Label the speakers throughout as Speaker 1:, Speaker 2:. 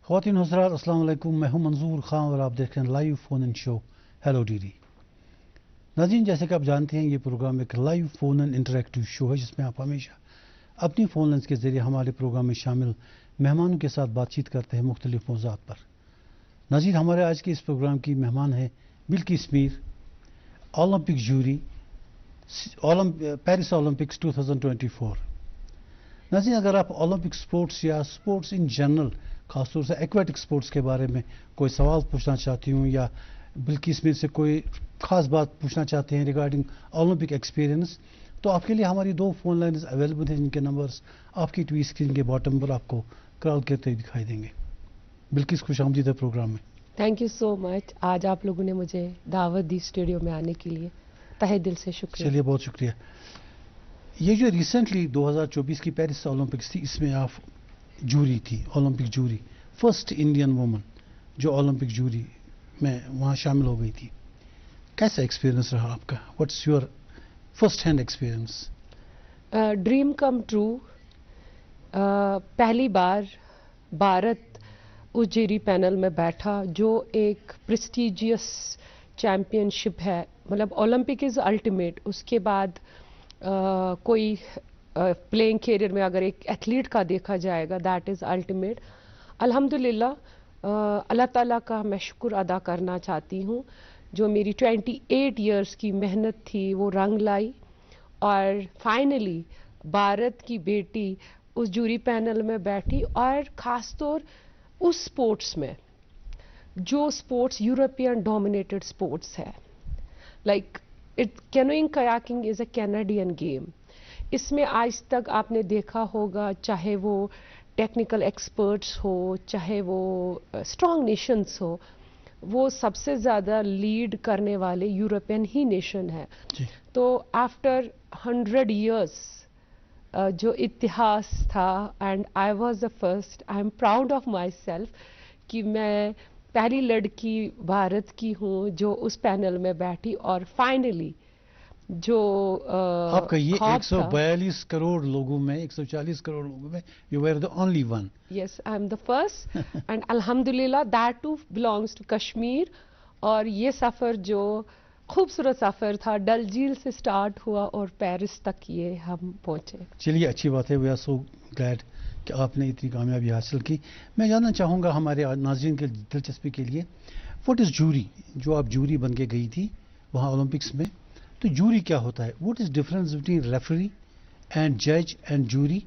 Speaker 1: ख़वातीन हज़रात अस्सलाम वालेकुम, मैं हूं मंजूर खान और आप देख रहे हैं लाइव फ़ोन इन शो हेलो डीडी। नाज़रीन, जैसे कि आप जानते हैं ये प्रोग्राम एक लाइव फ़ोन इन इंटरेक्टिव शो है जिसमें आप हमेशा अपनी फ़ोन लाइन्स के ज़रिए हमारे प्रोग्राम में शामिल मेहमानों के साथ बातचीत करते हैं मुख्तलिफ मौज़ूआत पर। नाज़रीन, हमारे आज के इस प्रोग्राम की मेहमान है Bilkis Mir, Olympic jury, Paris Olympics 2024। नाज़रीन, अगर आप ओलंपिक स्पोर्ट्स या स्पोर्ट्स इन जनरल, खासतौर से एक्वेटिक स्पोर्ट्स के बारे में कोई सवाल पूछना चाहती हूँ या बिल्किस मीर से कोई ख़ास बात पूछना चाहते हैं रिगार्डिंग ओलंपिक एक्सपीरियंस, तो आपके लिए हमारी 2 फ़ोन लाइन्स अवेलेबल हैं जिनके नंबर्स आपकी टीवी स्क्रीन के बॉटम पर आपको कॉल करते दिखाई देंगे। बिल्किस, खुश आमदीद है प्रोग्राम में।
Speaker 2: Thank you so much. आज आप लोगों ने मुझे दावत दी स्टूडियो में आने के लिए, तहे दिल से शुक्रिया।
Speaker 1: चलिए, बहुत शुक्रिया। ये जो रिसेंटली 2024 की पेरिस ओलंपिक्स थी, इसमें आप जूरी थी, Olympic jury, first Indian woman जो ओलंपिक जूरी में वहाँ शामिल हो गई थी। कैसा एक्सपीरियंस रहा आपका? What's your first hand experience?
Speaker 2: Dream come true. पहली बार भारत उस जूरी पैनल में बैठा, जो एक प्रेस्टिजियस चैम्पियनशिप है। मतलब ओलंपिक इज़ अल्टीमेट। उसके बाद कोई प्लेइंग कैरियर में अगर एक एथलीट का देखा जाएगा, दैट इज़ अल्टीमेट। अल्हम्दुलिल्लाह, अल्लाह ताला का मैं शुक्र अदा करना चाहती हूँ, जो मेरी 28 इयर्स की मेहनत थी वो रंग लाई और फाइनली भारत की बेटी उस जूरी पैनल में बैठी। और ख़ासतौर उस स्पोर्ट्स में जो स्पोर्ट्स यूरोपियन डोमिनेटेड स्पोर्ट्स है, like canoeing kayaking is a Canadian game. इसमें आज तक आपने देखा होगा, चाहे वो टेक्निकल एक्सपर्ट्स हो, चाहे वो स्ट्रॉन्ग नेशंस हो, वो सबसे ज़्यादा लीड करने वाले यूरोपियन ही नेशन है। तो आफ्टर 100 इयर्स जो इतिहास था, and I was the first, I am proud of my self कि मैं पहली लड़की भारत की हूँ जो उस पैनल में बैठी। और फाइनली जो
Speaker 1: आपका ये 142 करोड़ लोगों में, 140 करोड़ लोगों में, you were the only one.
Speaker 2: Yes, I am the first and अल्हम्दुलिल्लाह that too belongs to Kashmir. और ये सफ़र जो खूबसूरत सफ़र था, डल झील से स्टार्ट हुआ और पेरिस तक ये हम पहुँचे।
Speaker 1: चलिए, अच्छी बात है। वी आर सो ग्लैड कि आपने इतनी कामयाबी हासिल की। मैं जानना चाहूँगा हमारे नाज़रीन के दिलचस्पी के लिए, व्हाट इज़ जूरी? जो आप जूरी बन के गई थी वहाँ ओलंपिक्स में, तो जूरी क्या होता है? What is difference between referee and जज एंड जूरी?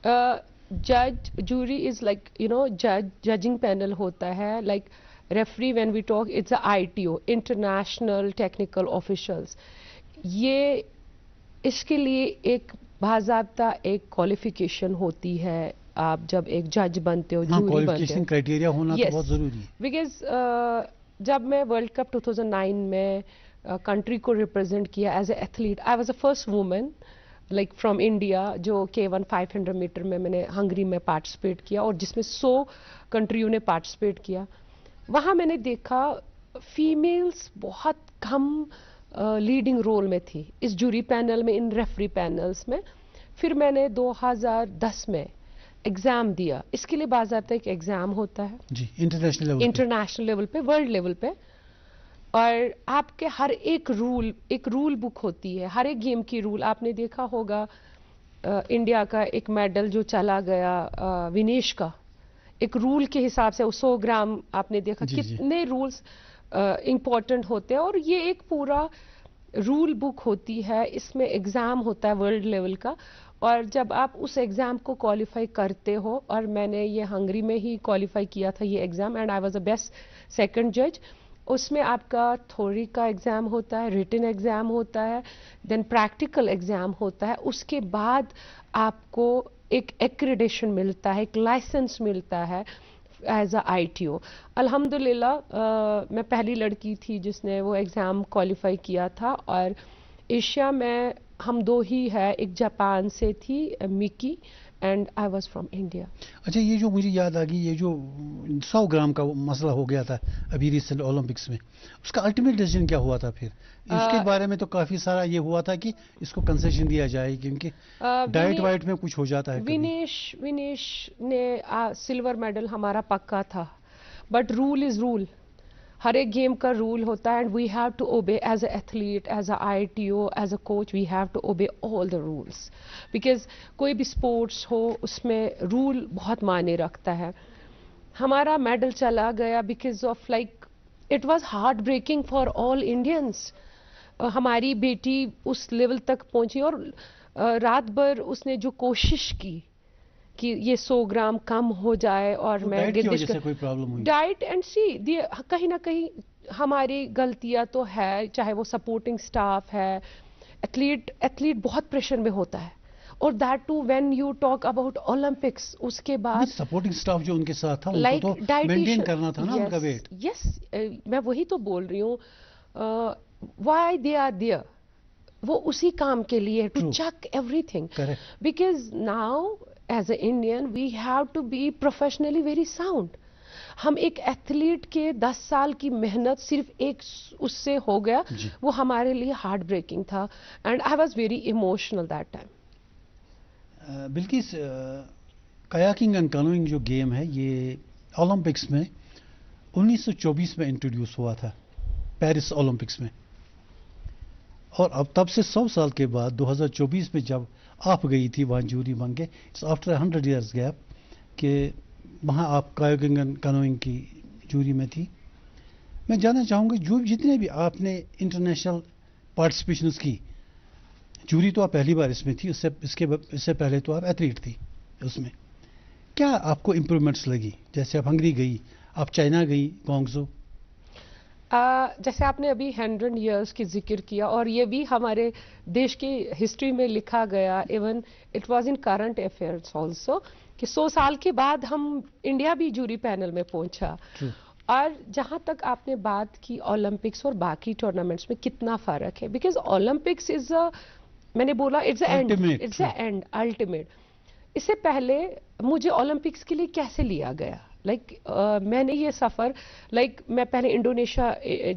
Speaker 2: जज, jury is like judging panel होता है। Like referee, when we talk, it's a ITO, international technical officials. ये इसके लिए एक बाज़ाब्ता एक क्वालिफिकेशन होती है। आप जब एक जज बनते हो, जूरी बनते हो,
Speaker 1: क्राइटेरिया होना तो बहुत ज़रूरी है।
Speaker 2: बिकॉज जब मैं वर्ल्ड कप 2009 में कंट्री को रिप्रेजेंट किया as a athlete, I was the first women like from India जो K1 500 मीटर में मैंने हंगरी में पार्टिसिपेट किया, और जिसमें 100 कंट्रियों ने पार्टिसिपेट किया। वहाँ मैंने देखा फीमेल्स बहुत कम लीडिंग रोल में थी इस जूरी पैनल में, इन रेफरी पैनल्स में। फिर मैंने 2010 में एग्ज़ाम दिया। इसके लिए बाज़ाब्ता एक एग्ज़ाम होता है
Speaker 1: जी, इंटरनेशनल लेवल
Speaker 2: पे, वर्ल्ड लेवल पे। और आपके हर एक रूल बुक होती है, हर एक गेम की रूल। आपने देखा होगा इंडिया का एक मेडल जो चला गया विनेश का, एक रूल के हिसाब से 100 ग्राम, आपने देखा कितने रूल्स इम्पोर्टेंट होते हैं। और ये एक पूरा रूल बुक होती है, इसमें एग्ज़ाम होता है वर्ल्ड लेवल का। और जब आप उस एग्ज़ाम को क्वालिफाई करते हो, और मैंने ये हंगरी में ही क्वालिफाई किया था ये exam, and I was the best second जज। उसमें आपका थ्योरी का एग्ज़ाम होता है, रिटन एग्ज़ाम होता है, देन प्रैक्टिकल एग्ज़ाम होता है। उसके बाद आपको एक एक्रेडिशन मिलता है, एक लाइसेंस मिलता है एज अ ITO। अल्हम्दुलिल्लाह मैं पहली लड़की थी जिसने वो एग्ज़ाम क्वालिफाई किया था। और एशिया में हम 2 ही है, एक जापान से थी Mickey, and I was from India.
Speaker 1: अच्छा, ये जो मुझे याद आ गई, ये जो 100 ग्राम का मसला हो गया था अभी रिसेंट ओलंपिक्स में, उसका अल्टीमेट डिसीजन क्या हुआ था फिर? इसके बारे में तो काफी सारा ये हुआ था कि इसको कंसेशन दिया जाए क्योंकि डाइट वाइट में कुछ हो जाता है।
Speaker 2: विनेश ने सिल्वर मेडल हमारा पक्का था, बट रूल इज रूल। हर एक गेम का रूल होता है and we have to obey as a athlete, as a ITO, as a coach, we have to obey all the rules, because कोई भी स्पोर्ट्स हो उसमें रूल बहुत मायने रखता है। हमारा मेडल चला गया because of like it was heart breaking for all Indians. हमारी बेटी उस लेवल तक पहुंची और रात भर उसने जो कोशिश की कि ये 100 ग्राम कम हो जाए और मैं
Speaker 1: डाइट की कोई प्रॉब्लम हुई?
Speaker 2: डाइट एंड सी कहीं ना कहीं हमारी गलतियां तो है, चाहे वो सपोर्टिंग स्टाफ है, एथलीट बहुत प्रेशर में होता है, और that too when you talk about Olympics. उसके बाद
Speaker 1: सपोर्टिंग स्टाफ जो उनके साथ था उनको तो मेंटेन करना था ना उनका वेट।
Speaker 2: यस, मैं वही तो बोल रही हूँ, व्हाई दे आर देयर, वो उसी काम के लिए to check everything, because now as a Indian we have to be professionally very sound. हम एक एथलीट के 10 साल की मेहनत सिर्फ एक उससे हो गया, वो हमारे लिए हार्ट ब्रेकिंग था and I was very emotional that time.
Speaker 1: Bilkis, kayaking and canoeing जो गेम है ये ओलंपिक्स में 1924 में इंट्रोड्यूस हुआ था, पेरिस ओलंपिक्स में, और अब तब से 100 साल के बाद 2024 में जब आप गई थी वहाँ जूरी बन के, इट्स आफ्टर 100 years गैप कि वहाँ आप कायाकिंग एंड कैनोइंग की जूरी में थी। मैं जानना चाहूँगी जो जितने भी आपने इंटरनेशनल पार्टिसिपेशंस की, जूरी तो आप पहली बार इसमें थी, इससे पहले तो आप एथलीट थी उसमें, क्या आपको इम्प्रूवमेंट्स लगी? जैसे आप हंगरी गई, आप चाइना गई, ग्वांगझू,
Speaker 2: जैसे आपने अभी 100 years की जिक्र किया, और ये भी हमारे देश की हिस्ट्री में लिखा गया, even it was in current affairs also, कि 100 साल के बाद हम इंडिया भी जूरी पैनल में पहुंचा। और जहां तक आपने बात की ओलंपिक्स और बाकी टूर्नामेंट्स में कितना फर्क है, बिकॉज ओलंपिक्स इज अ, मैंने बोला it's a and, it's a and ultimate. इससे पहले मुझे ओलंपिक्स के लिए कैसे लिया गया, मैंने ये सफ़र, मैं पहले इंडोनेशिया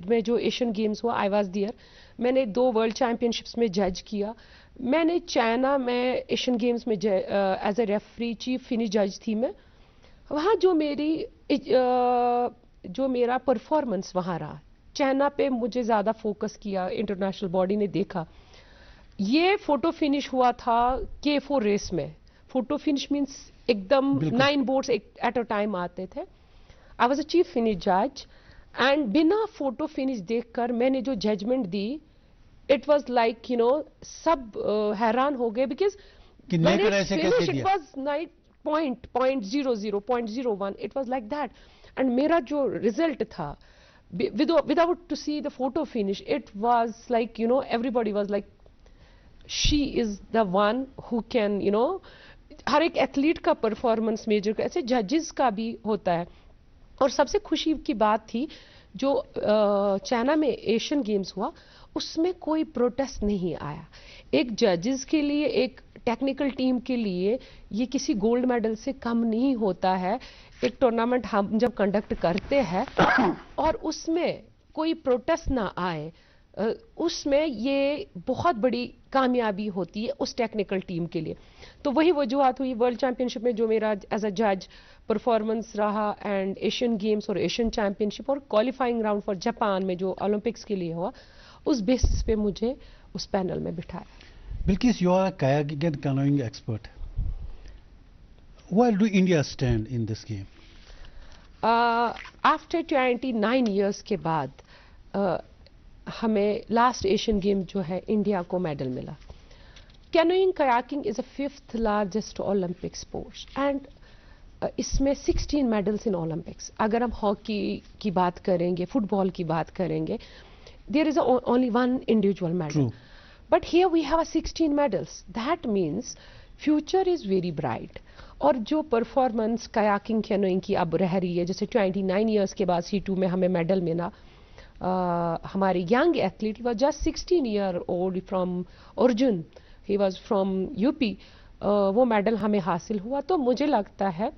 Speaker 2: में जो एशियन गेम्स हुआ आई वाज देयर, मैंने 2 वर्ल्ड चैंपियनशिप्स में जज किया, मैंने चाइना में एशियन गेम्स में as a referee chief finish जज थी मैं वहाँ। जो मेरा परफॉर्मेंस वहाँ रहा, चाइना पे मुझे ज़्यादा फोकस किया, इंटरनेशनल बॉडी ने देखा। ये फोटो फिनिश हुआ था K4 रेस में, फोटो फिनिश मीन्स एकदम 9 बोर्ड्स एट अ टाइम आते थे। I was a chief finish जज एंड बिना फोटो फिनिश देखकर मैंने जो जजमेंट दी, it was like you know सब हैरान हो गए, because it was 0.00.01, it was like that. And मेरा जो रिजल्ट था without to see the photo finish, it was like you know everybody was like she is the one who can you know. हर एक athlete का performance major ऐसे जजेस का भी होता है। और सबसे खुशी की बात थी जो चाइना में एशियन गेम्स हुआ, उसमें कोई प्रोटेस्ट नहीं आया। एक जजेस के लिए, एक टेक्निकल टीम के लिए ये किसी गोल्ड मेडल से कम नहीं होता है। एक टूर्नामेंट हम जब कंडक्ट करते हैं और उसमें कोई प्रोटेस्ट ना आए, उसमें ये बहुत बड़ी कामयाबी होती है उस टेक्निकल टीम के लिए। तो वही वजूहत हुई वर्ल्ड चैंपियनशिप में जो मेरा एज अ जज परफॉर्मेंस रहा, एंड एशियन गेम्स और एशियन चैंपियनशिप और क्वालिफाइंग राउंड फॉर जापान में जो ओलंपिक्स के लिए हुआ, उस बेसिस पे मुझे उस पैनल में बिठाया।
Speaker 1: Bilkis, you are a kayaking and canoeing expert. Where do India stand in this game?
Speaker 2: After 29 years के बाद हमें लास्ट एशियन गेम जो है इंडिया को मेडल मिला। Canoeing kayaking is a 5th largest Olympic sports and इसमें 16 मेडल्स इन ओलंपिक्स। अगर हम हॉकी की बात करेंगे, फुटबॉल की बात करेंगे, there is only 1 individual medal, but here we have 16 medals. That means future is very bright. और जो परफॉर्मेंस कयाकिंग कैनोइंग की अब रह रही है, जैसे 29 years के बाद C2 में हमें मेडल मिला, हमारे young athlete, he was just 16 year old from Arjun, he was from UP, वो मेडल हमें हासिल हुआ। तो मुझे लगता है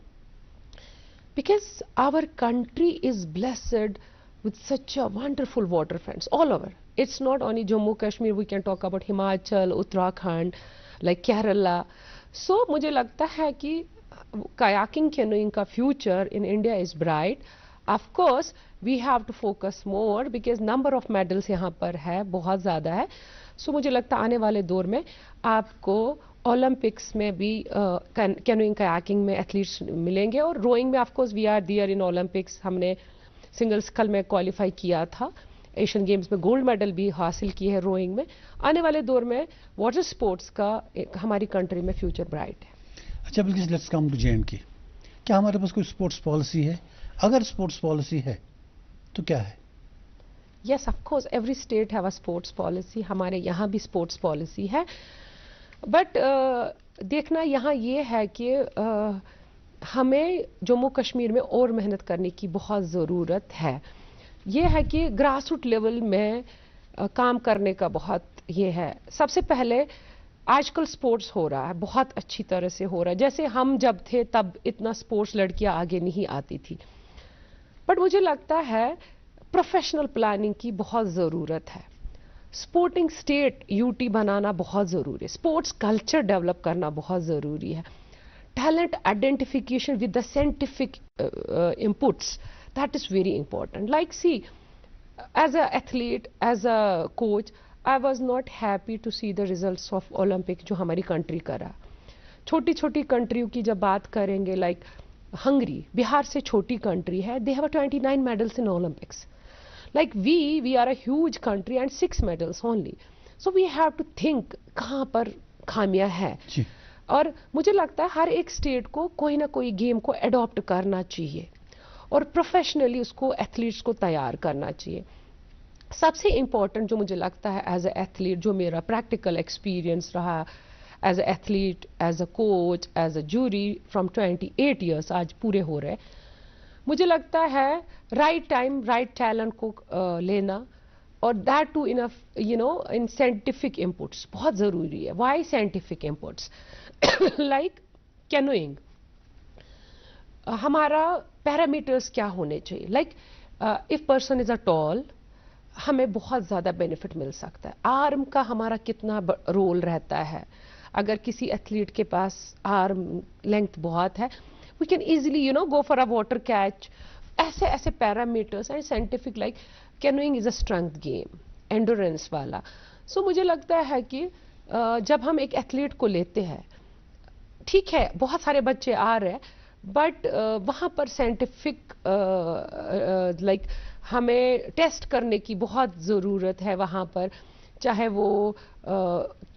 Speaker 2: because our country is blessed with such a wonderful waterfronts all over. It's not only Jammu Kashmir, we can talk about Himachal, Uttarakhand, like Kerala. So मुझे लगता है कि kayaking canoeing का future in India is bright. Of course we have to focus more because number of medals यहाँ पर है, बहुत ज़्यादा है। So मुझे लगता है आने वाले दौर में आपको ओलंपिक्स में भी कैनोइंग कयाकिंग में एथलीट्स मिलेंगे, और रोइंग में of course we are there in Olympics. हमने सिंगल्स कल में क्वालिफाई किया था, एशियन गेम्स में गोल्ड मेडल भी हासिल की है रोइंग में। आने वाले दौर में वाटर स्पोर्ट्स का हमारी कंट्री में फ्यूचर ब्राइट है।
Speaker 1: अच्छा बिल्कुल, लेट्स कम टू J&K। क्या हमारे पास कोई स्पोर्ट्स पॉलिसी है? अगर स्पोर्ट्स पॉलिसी है तो क्या है?
Speaker 2: Yes of course every state have a sports policy. हमारे यहाँ भी स्पोर्ट्स पॉलिसी है, बट देखना यहाँ ये है कि हमें जम्मू कश्मीर में और मेहनत करने की बहुत ज़रूरत है। ये है कि ग्रास रूट लेवल में काम करने का बहुत ये है। सबसे पहले आजकल स्पोर्ट्स हो रहा है, बहुत अच्छी तरह से हो रहा है। जैसे हम जब थे तब इतना स्पोर्ट्स लड़कियां आगे नहीं आती थी, बट मुझे लगता है प्रोफेशनल प्लानिंग की बहुत ज़रूरत है। स्पोर्टिंग स्टेट यूटी बनाना बहुत ज़रूरी है। स्पोर्ट्स कल्चर डेवलप करना बहुत ज़रूरी है। Talent identification with the scientific inputs, that is very important. Like see as a athlete, as a coach, I was not happy to see the results of Olympic जो हमारी country करा। छोटी छोटी कंट्रियों की जब बात करेंगे, लाइक हंगरी बिहार से छोटी कंट्री है, they have 29 medals in Olympics. Like we are a huge country and 6 medals only. So we have to think कहाँ पर खामियां है। और मुझे लगता है हर एक स्टेट को कोई ना कोई गेम को अडॉप्ट करना चाहिए और प्रोफेशनली उसको एथलीट्स को तैयार करना चाहिए। सबसे इम्पोर्टेंट जो मुझे लगता है एज ए एथलीट, जो मेरा प्रैक्टिकल एक्सपीरियंस रहा as a athlete, as a coach, as a jury from 28 years आज पूरे हो रहे, मुझे लगता है राइट टाइम राइट टैलेंट को लेना, और that too enough in scientific inputs बहुत ज़रूरी है। Why scientific inputs? Like canoeing, हमारा पैरामीटर्स क्या होने चाहिए? Like if person is a tall, हमें बहुत ज़्यादा बेनिफिट मिल सकता है। आर्म का हमारा कितना रोल रहता है? अगर किसी एथलीट के पास आर्म लेंथ बहुत है, we can easily go for a water catch. ऐसे parameters and scientific, like canoeing is a strength game, endurance वाला। सो मुझे लगता है कि जब हम एक एथलीट को लेते हैं, ठीक है बहुत सारे बच्चे आ रहे हैं, बट वहाँ पर साइंटिफिक लाइक हमें टेस्ट करने की बहुत ज़रूरत है वहाँ पर, चाहे वो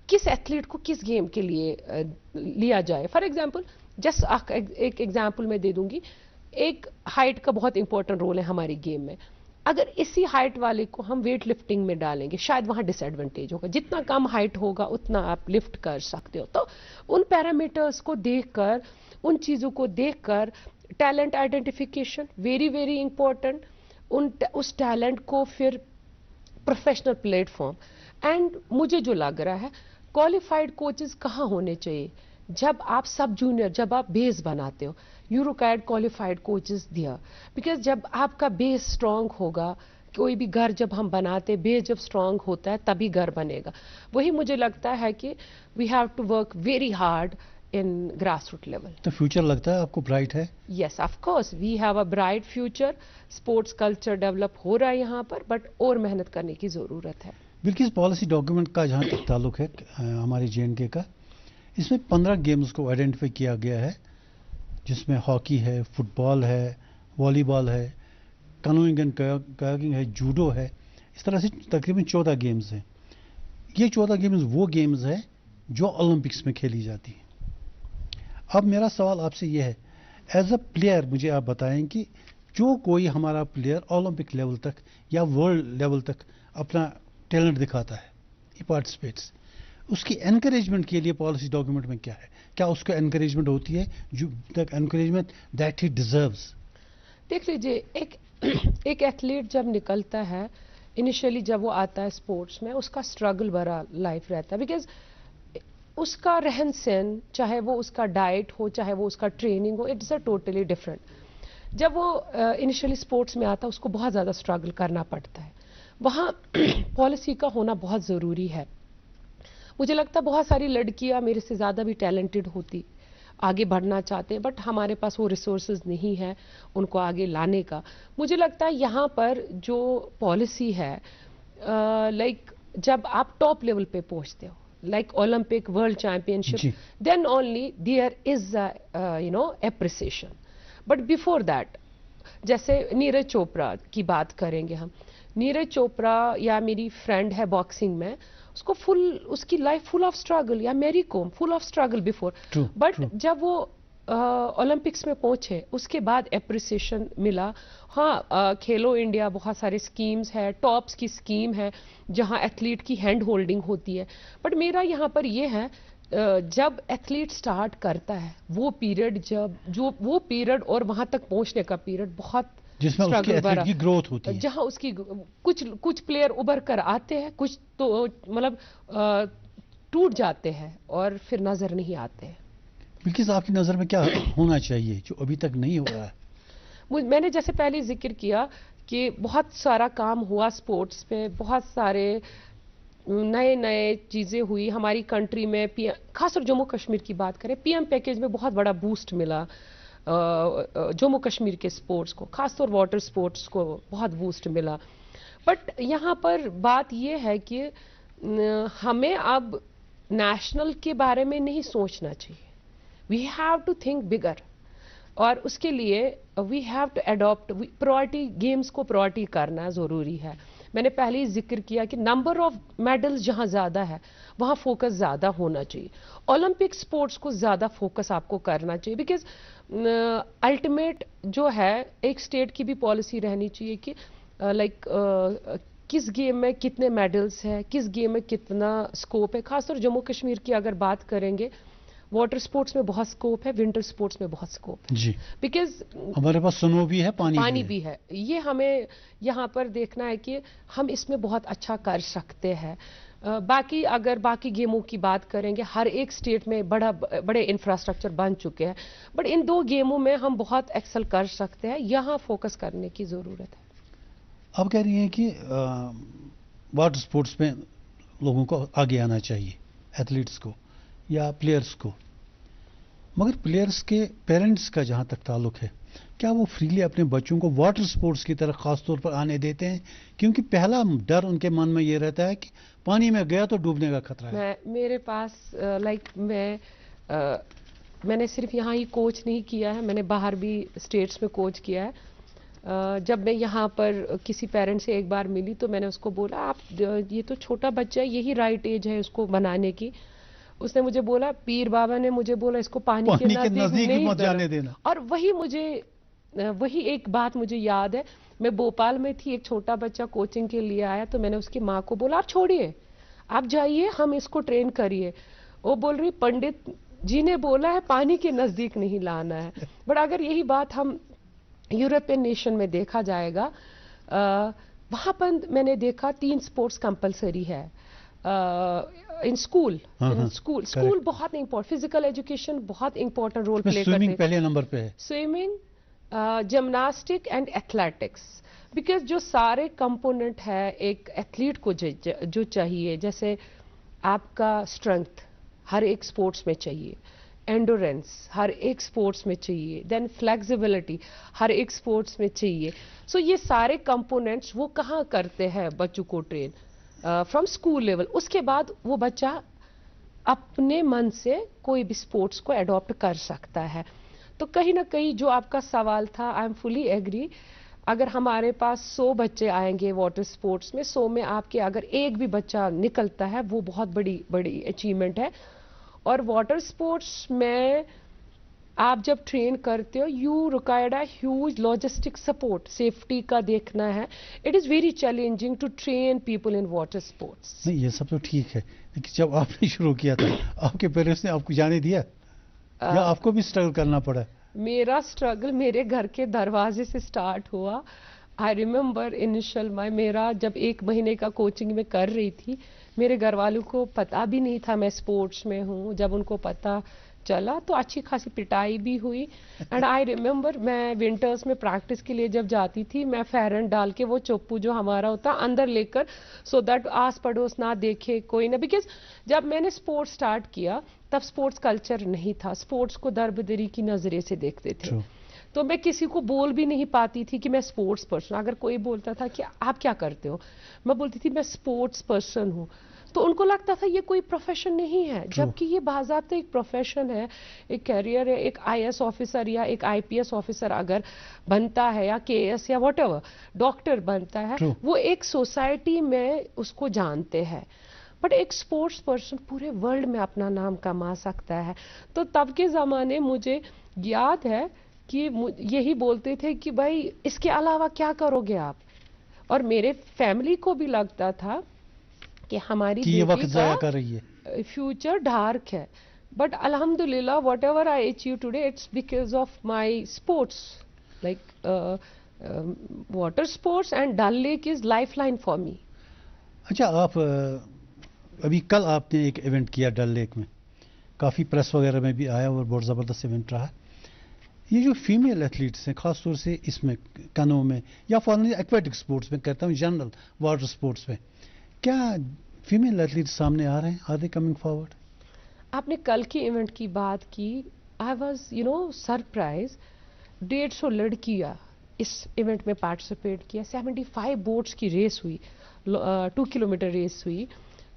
Speaker 2: किस एथलीट को किस गेम के लिए लिया जाए। फॉर एग्जांपल जस्ट एक एग्जाम्पल मैं दे दूंगी, एक हाइट का बहुत इंपॉर्टेंट रोल है हमारी गेम में। अगर इसी हाइट वाले को हम वेट लिफ्टिंग में डालेंगे, शायद वहाँ डिसएडवांटेज होगा। जितना कम हाइट होगा उतना आप लिफ्ट कर सकते हो। तो उन पैरामीटर्स को देखकर, उन चीज़ों को देखकर talent identification very very important. उस टैलेंट को फिर प्रोफेशनल प्लेटफॉर्म, एंड मुझे जो लग रहा है क्वालिफाइड कोचेस कहाँ होने चाहिए? जब आप सब जूनियर, जब आप बेस बनाते हो, यू रिक्वायर्ड क्वालिफाइड कोचेस दिया, बिकॉज जब आपका बेस स्ट्रांग होगा, कोई भी घर जब हम बनाते, बेस जब स्ट्रांग होता है तभी घर बनेगा। वही मुझे लगता है कि we have to work very hard in grass root level.
Speaker 1: तो फ्यूचर लगता है आपको ब्राइट है?
Speaker 2: Yes of course we have a bright future. Sports culture develop हो रहा है यहाँ पर, बट और मेहनत करने की ज़रूरत है।
Speaker 1: बिल्कुल, पॉलिसी डॉक्यूमेंट का जहाँ तक ताल्लुक है हमारे J&K का, इसमें 15 गेम्स को आइडेंटिफाई किया गया है, जिसमें हॉकी है, फुटबॉल है, वॉलीबॉल है, कैनोइंग एंड कयाकिंग है, जूडो है। इस तरह से तकरीबन 14 गेम्स हैं। ये 14 गेम्स वो गेम्स हैं जो ओलंपिक्स में खेली जाती हैं। अब मेरा सवाल आपसे ये है, एज अ प्लेयर मुझे आप बताएं कि जो कोई हमारा प्लेयर ओलंपिक लेवल तक या वर्ल्ड लेवल तक अपना टैलेंट दिखाता है, ही पार्टिसिपेट्स, उसकी एनकरेजमेंट के लिए पॉलिसी डॉक्यूमेंट में क्या है? क्या उसको एनकरेजमेंट होती है, जो तक एनकरेजमेंट दैट ही डिजर्व्स?
Speaker 2: देख लीजिए, एक एथलीट जब निकलता है, इनिशियली जब वो आता है स्पोर्ट्स में, उसका स्ट्रगल भरा लाइफ रहता है। बिकॉज उसका रहन सहन, चाहे वो उसका डाइट हो, चाहे वो उसका ट्रेनिंग हो, इट्स अ टोटली डिफरेंट। जब वो इनिशियली स्पोर्ट्स में आता है उसको बहुत ज़्यादा स्ट्रगल करना पड़ता है। वहाँ पॉलिसी का होना बहुत ज़रूरी है। मुझे लगता है बहुत सारी लड़कियां मेरे से ज़्यादा भी टैलेंटेड होती, आगे बढ़ना चाहते हैं, बट हमारे पास वो रिसोर्सेज नहीं है उनको आगे लाने का। मुझे लगता है यहाँ पर जो पॉलिसी है, लाइक जब आप टॉप लेवल पे पहुँचते हो, like Olympic World Championship,
Speaker 1: ji.
Speaker 2: then only there is appreciation. But before that, जैसे नीरज चोपड़ा की बात करेंगे हम, नीरज चोपड़ा या मेरी फ्रेंड है बॉक्सिंग में, उसको उसकी लाइफ फुल ऑफ स्ट्रगल, या Mary Kom full of struggle before, but जब वो ओलंपिक्स में पहुंचे उसके बाद एप्रिसिएशन मिला। हाँ, खेलो इंडिया बहुत सारे स्कीम्स है, टॉप्स की स्कीम है जहां एथलीट की हैंड होल्डिंग होती है, बट मेरा यहाँ पर ये है जब एथलीट स्टार्ट करता है वो पीरियड, वो पीरियड और वहां तक पहुंचने का पीरियड बहुत
Speaker 1: जिसमें उसके एथलीट की ग्रोथ होती है,
Speaker 2: जहां उसकी कुछ प्लेयर उभर कर आते हैं, कुछ तो मतलब टूट जाते हैं और फिर नजर नहीं आते हैं।
Speaker 1: बिल्कुल, आपकी नज़र में क्या होना चाहिए जो अभी तक नहीं हो रहा है?
Speaker 2: मैंने जैसे पहले जिक्र किया कि बहुत सारा काम हुआ स्पोर्ट्स में, बहुत सारे नए चीज़ें हुई हमारी कंट्री में। खासकर जम्मू कश्मीर की बात करें, पीएम पैकेज में बहुत बड़ा बूस्ट मिला जम्मू कश्मीर के स्पोर्ट्स को, खासतौर वाटर स्पोर्ट्स को बहुत बूस्ट मिला। बट यहाँ पर बात यह है कि हमें अब नेशनल के बारे में नहीं सोचना चाहिए, we have to think bigger, और उसके लिए we have to adopt priority, games को प्रायोरिटी करना ज़रूरी है। मैंने पहले ही जिक्र किया कि नंबर ऑफ मेडल्स जहां ज़्यादा है वहां फोकस ज़्यादा होना चाहिए। ओलंपिक स्पोर्ट्स को ज़्यादा फोकस आपको करना चाहिए, बिकॉज अल्टीमेट जो है एक स्टेट की भी पॉलिसी रहनी चाहिए कि किस गेम में कितने मेडल्स हैं, किस गेम में कितना स्कोप है। खासतौर जम्मू कश्मीर की अगर बात करेंगे, वाटर स्पोर्ट्स में बहुत स्कोप है, विंटर स्पोर्ट्स में बहुत स्कोप है
Speaker 1: जी,
Speaker 2: बिकॉज
Speaker 1: हमारे पास स्नो भी है, पानी
Speaker 2: भी है। ये हमें यहाँ पर देखना है कि हम इसमें बहुत अच्छा कर सकते हैं। बाकी अगर बाकी गेमों की बात करेंगे, हर एक स्टेट में बड़े इंफ्रास्ट्रक्चर बन चुके हैं, बट इन दो गेमों में हम बहुत एक्सेल कर सकते हैं, यहाँ फोकस करने की ज़रूरत है।
Speaker 1: आप कह रही हैं कि वाटर स्पोर्ट्स में लोगों को आगे आना चाहिए, एथलीट्स को या प्लेयर्स को, मगर प्लेयर्स के पेरेंट्स का जहां तक ताल्लुक है, क्या वो फ्रीली अपने बच्चों को वाटर स्पोर्ट्स की तरफ खास तौर पर आने देते हैं? क्योंकि पहला डर उनके मन में ये रहता है कि पानी में गया तो डूबने का खतरा है।
Speaker 2: मेरे पास मैंने सिर्फ यहाँ ही कोच नहीं किया है, मैंने बाहर भी स्टेट्स में कोच किया है। जब मैं यहाँ पर किसी पेरेंट से एक बार मिली तो मैंने उसको बोला, आप ये तो छोटा बच्चा है, यही राइट एज है उसको बनाने की। उसने मुझे बोला, पीर बाबा ने मुझे बोला इसको पानी के नजदीक नहीं
Speaker 1: मत जाने देना।
Speaker 2: और वही एक बात मुझे याद है। मैं भोपाल में थी, एक छोटा बच्चा कोचिंग के लिए आया तो मैंने उसकी माँ को बोला, आप छोड़िए, आप जाइए, हम इसको ट्रेन करिए। वो बोल रही, पंडित जी ने बोला है पानी के नजदीक नहीं लाना है। बट अगर यही बात हम यूरोपियन नेशन में देखा जाएगा, वहां पर मैंने देखा 3 स्पोर्ट्स कंपलसरी है इन स्कूल। स्कूल बहुत इंपॉर्टेंट, फिजिकल एजुकेशन बहुत इंपॉर्टेंट रोल प्ले करते हैं।
Speaker 1: स्विमिंग पहले नंबर पे है,
Speaker 2: swimming, gymnastic and athletics, because जो सारे कंपोनेंट है एक एथलीट को जो चाहिए, जैसे आपका स्ट्रेंथ हर एक स्पोर्ट्स में चाहिए, एंडोरेंस हर एक स्पोर्ट्स में चाहिए, देन फ्लेक्सिबिलिटी हर एक स्पोर्ट्स में चाहिए। सो ये सारे कंपोनेंट्स वो कहाँ करते हैं बच्चों को ट्रेन? From school level. उसके बाद वो बच्चा अपने मन से कोई भी स्पोर्ट्स को अडॉप्ट कर सकता है। तो कहीं ना कहीं जो आपका सवाल था, आई एम फुली एग्री। अगर हमारे पास 100 बच्चे आएंगे वाटर स्पोर्ट्स में, 100 में आपके अगर एक भी बच्चा निकलता है, वो बहुत बड़ी अचीवमेंट है। और वाटर स्पोर्ट्स में आप जब ट्रेन करते हो, you required a huge logistic support, safety का देखना है। It is very challenging to train people in water sports.
Speaker 1: नहीं, ये सब तो ठीक है, लेकिन जब आपने शुरू किया था आपके पेरेंट्स ने आपको जाने दिया या आपको भी स्ट्रगल करना पड़ा?
Speaker 2: मेरा स्ट्रगल मेरे घर के दरवाजे से स्टार्ट हुआ। आई रिमेम्बर इनिशियल मेरा जब 1 महीने का कोचिंग में कर रही थी, मेरे घर वालों को पता भी नहीं था मैं स्पोर्ट्स में हूँ। जब उनको पता चला तो अच्छी खासी पिटाई भी हुई। एंड आई रिमेम्बर मैं विंटर्स में प्रैक्टिस के लिए जब जाती थी, मैं फेरन डाल के वो चप्पू जो हमारा होता अंदर लेकर, सो दैट आस पड़ोस ना देखे कोई ना, बिकॉज जब मैंने स्पोर्ट्स स्टार्ट किया तब स्पोर्ट्स कल्चर नहीं था, स्पोर्ट्स को दरबदरी की नजरे से देखते थे।
Speaker 1: True.
Speaker 2: तो मैं किसी को बोल भी नहीं पाती थी कि मैं स्पोर्ट्स पर्सन। अगर कोई बोलता था कि आप क्या करते हो, मैं बोलती थी मैं स्पोर्ट्स पर्सन हूँ। तो उनको लगता था ये कोई प्रोफेशन नहीं है, जबकि ये बाज़ाब्ता एक प्रोफेशन है, एक कैरियर है। एक आईएएस ऑफिसर या एक आईपीएस ऑफिसर अगर बनता है, या केएस या व्हाटएवर डॉक्टर बनता है,
Speaker 1: True.
Speaker 2: वो एक सोसाइटी में उसको जानते हैं। बट एक स्पोर्ट्स पर्सन पूरे वर्ल्ड में अपना नाम कमा सकता है। तो तब के ज़माने मुझे याद है कि यही बोलते थे कि भाई इसके अलावा क्या करोगे आप। और मेरे फैमिली को भी लगता था कि हमारी
Speaker 1: कि ये वक्त
Speaker 2: बेटी
Speaker 1: जाया कर रही है।
Speaker 2: का फ्यूचर डार्क है। बट अल्हम्दुलिल्लाह whatever I achieve today, it's because of my sports, like water sports, and Dal lake is lifeline for me.
Speaker 1: अच्छा, आप अभी कल आपने एक इवेंट किया डल लेक में, काफ़ी प्रेस वगैरह में भी आया और बहुत ज़बरदस्त इवेंट रहा। ये जो फीमेल एथलीट्स हैं, ख़ास तौर से इसमें कनो में या फॉरन एक्वेटिक स्पोर्ट्स में, कहता हूँ जनरल वाटर स्पोर्ट्स में, क्या फीमेल एथलीट्स सामने आ रहे हैं? Are they coming forward?
Speaker 2: आपने कल के इवेंट की बात की, आई वॉज सरप्राइज। 150 लड़कियां इस इवेंट में पार्टिसिपेट किया। 75 बोट्स की रेस हुई, 2 किलोमीटर रेस हुई,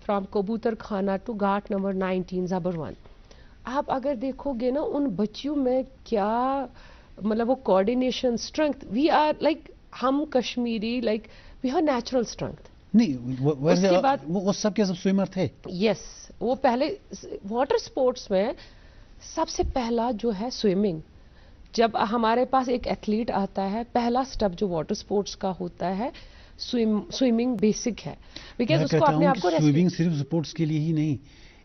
Speaker 2: फ्रॉम कबूतर खाना टू घाट नंबर 19 ज़बर-1। आप अगर देखोगे ना उन बच्चियों में क्या, मतलब वो coordination, strength, we are like, हम Kashmiri like we have natural strength.
Speaker 1: नहीं,
Speaker 2: उसके बाद
Speaker 1: वो सब के सब स्विमर थे।
Speaker 2: यस, वो पहले वाटर स्पोर्ट्स में सबसे पहला जो है स्विमिंग। जब हमारे पास एक एथलीट आता है, पहला स्टेप जो वाटर स्पोर्ट्स का होता है, स्विमिंग बेसिक है। बिकॉज उसको अपने आप को
Speaker 1: स्विमिंग सिर्फ स्पोर्ट्स के लिए ही नहीं,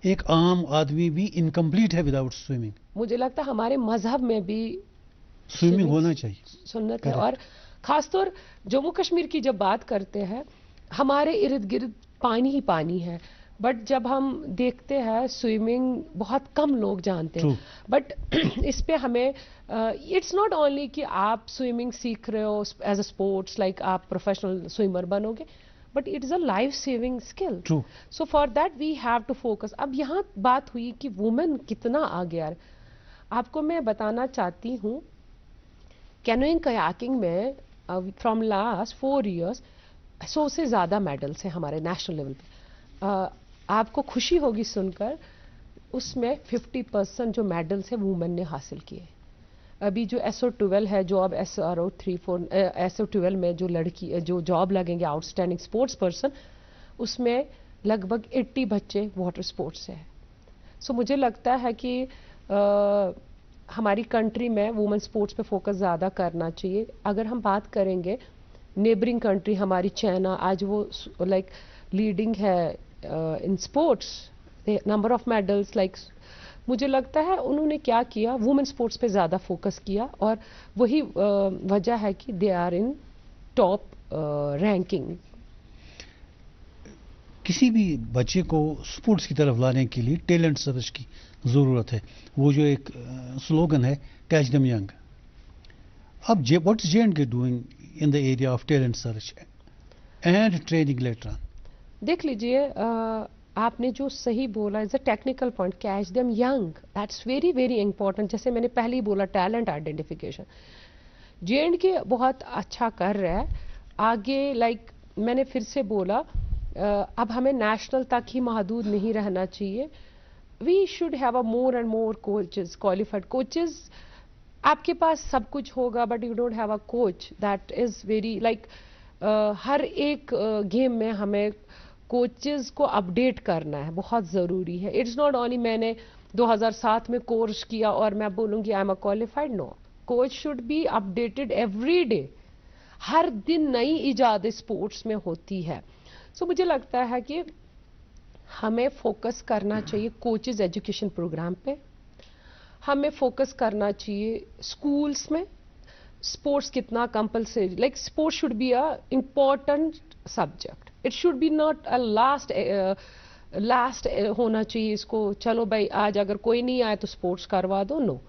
Speaker 1: एक आम आदमी भी इनकम्प्लीट है विदाउट स्विमिंग।
Speaker 2: मुझे लगता है हमारे मजहब में भी
Speaker 1: स्विमिंग होना चाहिए,
Speaker 2: सुन्नत है। और खासतौर जम्मू कश्मीर की जब बात करते हैं, हमारे इर्द गिर्द पानी ही पानी है, बट जब हम देखते हैं स्विमिंग बहुत कम लोग जानते हैं। बट इस पे हमें इट्स नॉट ओनली कि आप स्विमिंग सीख रहे हो एज अ स्पोर्ट्स, लाइक आप प्रोफेशनल स्विमर बनोगे, but it is a life saving skill. So for that we have to focus. अब यहाँ बात हुई कि वुमेन कितना आगे आ रहा है। आपको मैं बताना चाहती हूँ, कैनोइंग कयाकिंग में फ्रॉम लास्ट 4 years 100 से ज़्यादा मेडल्स हैं हमारे नेशनल लेवल पे। आपको खुशी होगी सुनकर, उसमें 50% जो मेडल्स हैं वुमेन ने हासिल किए। अभी जो SO12 है, जो अब SRO 34 SO12 में जो लड़की जो जॉब लगेंगे आउटस्टैंडिंग स्पोर्ट्स पर्सन, उसमें लगभग 80 बच्चे वाटर स्पोर्ट्स से हैं। सो मुझे लगता है कि हमारी कंट्री में वुमेन स्पोर्ट्स पे फोकस ज़्यादा करना चाहिए। अगर हम बात करेंगे नेबरिंग कंट्री हमारी चाइना, आज वो लाइक लीडिंग है in sports, number of medals, like मुझे लगता है उन्होंने क्या किया, वुमेन स्पोर्ट्स पे ज़्यादा फोकस किया, और वही वजह है कि they are in top ranking.
Speaker 1: किसी भी बच्चे को स्पोर्ट्स की तरफ लाने के लिए टैलेंट सर्च की ज़रूरत है। वो जो एक स्लोगन है, कैच देम यंग। अब what is J&K doing in the area of talent search and training later on?
Speaker 2: देख लीजिए, आपने जो सही बोला is a technical point, catch them young, that's very very important. जैसे मैंने पहले ही बोला, टैलेंट आइडेंटिफिकेशन J&K बहुत अच्छा कर रहा है आगे। लाइक मैंने फिर से बोला, अब हमें नेशनल तक ही महदूद नहीं रहना चाहिए। We should have a more and more coaches, qualified coaches. आपके पास सब कुछ होगा but you don't have a coach, that is very like, हर एक गेम में हमें कोचेस को अपडेट करना है, बहुत ज़रूरी है। इट्स नॉट ओनली मैंने 2007 में कोर्स किया और मैं बोलूँगी I am a qualified, no. Coach should be updated every day. हर दिन नई इजाद स्पोर्ट्स में होती है। सो मुझे लगता है कि हमें फोकस करना चाहिए कोचेस एजुकेशन प्रोग्राम पे, हमें फोकस करना चाहिए स्कूल्स में, स्पोर्ट्स कितना compulsory, like sports should be a important subject, it should B not a last होना चाहिए इसको, चलो भाई आज अगर कोई नहीं आए तो स्पोर्ट्स करवा दो, no,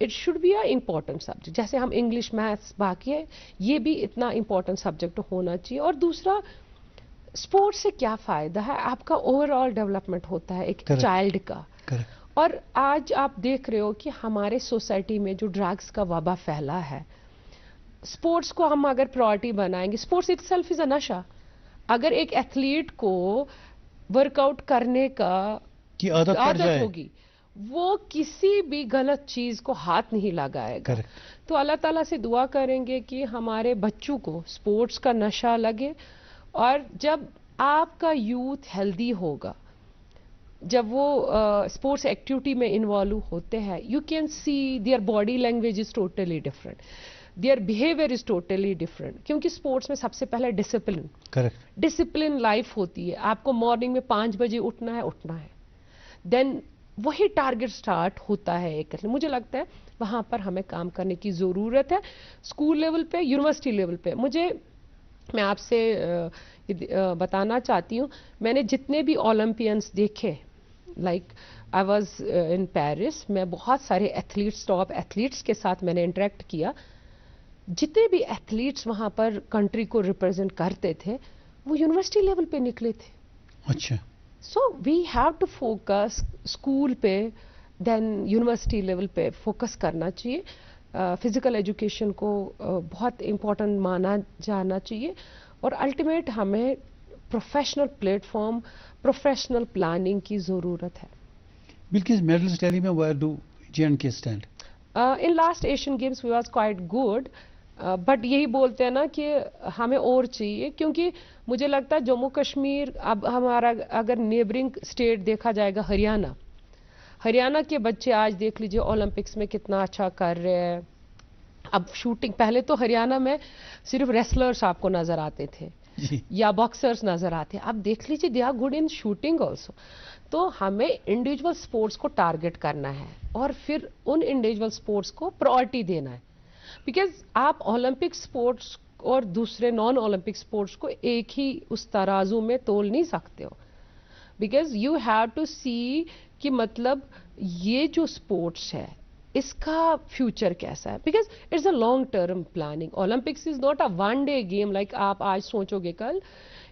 Speaker 2: it should be a important subject. जैसे हम इंग्लिश मैथ्स बाकी है, ये भी इतना इम्पॉर्टेंट सब्जेक्ट होना चाहिए। और दूसरा, स्पोर्ट्स से क्या फायदा है, आपका ओवरऑल डेवलपमेंट होता है एक चाइल्ड का। और आज आप देख रहे हो कि हमारे सोसाइटी में जो ड्रग्स का वबा फैला है, स्पोर्ट्स को हम अगर प्रायोरिटी बनाएंगे, स्पोर्ट्स इटसेल्फ इज अ नशा। अगर एक एथलीट को वर्कआउट करने का
Speaker 1: की आदत
Speaker 2: होगी, वो किसी भी गलत चीज को हाथ नहीं लगाएगा। तो अल्लाह ताला से दुआ करेंगे कि हमारे बच्चों को स्पोर्ट्स का नशा लगे, और जब आपका यूथ हेल्दी होगा, जब वो स्पोर्ट्स एक्टिविटी में इन्वॉल्व होते हैं, you can see their body language is totally different, their behaviour is totally different. क्योंकि स्पोर्ट्स में सबसे पहले डिसिप्लिन लाइफ होती है। आपको मॉर्निंग में 5 बजे उठना है, देन वही टारगेट स्टार्ट होता है एक। मुझे लगता है वहां पर हमें काम करने की जरूरत है, स्कूल लेवल पे, यूनिवर्सिटी लेवल पे। मैं आपसे बताना चाहती हूँ, मैंने जितने भी ओलंपियंस देखे, like I was in Paris, मैं बहुत सारे एथलीट्स, टॉप एथलीट्स के साथ मैंने इंटरेक्ट किया। जितने भी एथलीट्स वहां पर कंट्री को रिप्रेजेंट करते थे, वो यूनिवर्सिटी लेवल पे निकले थे।
Speaker 1: अच्छा।
Speaker 2: So we have to focus school पे, देन यूनिवर्सिटी लेवल पे फोकस करना चाहिए। फिजिकल एजुकेशन को बहुत इम्पोर्टेंट माना जाना चाहिए, और अल्टीमेट हमें प्रोफेशनल प्लेटफॉर्म, प्रोफेशनल प्लानिंग की जरूरत है।
Speaker 1: बिल्कुल। मेडल्स टैली में where do J&K stand?
Speaker 2: In last Asian Games we was quite good, but यही बोलते हैं ना कि हमें और चाहिए, क्योंकि मुझे लगता है जम्मू कश्मीर, अब हमारा अगर नेबरिंग स्टेट देखा जाएगा, हरियाणा के बच्चे आज देख लीजिए ओलंपिक्स में कितना अच्छा कर रहे हैं। अब शूटिंग, पहले तो हरियाणा में सिर्फ रेसलर्स आपको नजर आते थे या बॉक्सर्स नजर आते, अब देख लीजिए they are good in shooting also. तो हमें इंडिविजुअल स्पोर्ट्स को टारगेट करना है, और फिर उन इंडिविजुअल स्पोर्ट्स को प्रायोरिटी देना है। बिकॉज आप ओलंपिक स्पोर्ट्स और दूसरे नॉन ओलंपिक स्पोर्ट्स को एक ही उस तराजू में तोल नहीं सकते हो, बिकॉज यू हैव टू सी कि मतलब ये जो स्पोर्ट्स है इसका फ्यूचर कैसा है, because it's a long term planning. Olympics is not a one day game, like आप आज सोचोगे कल,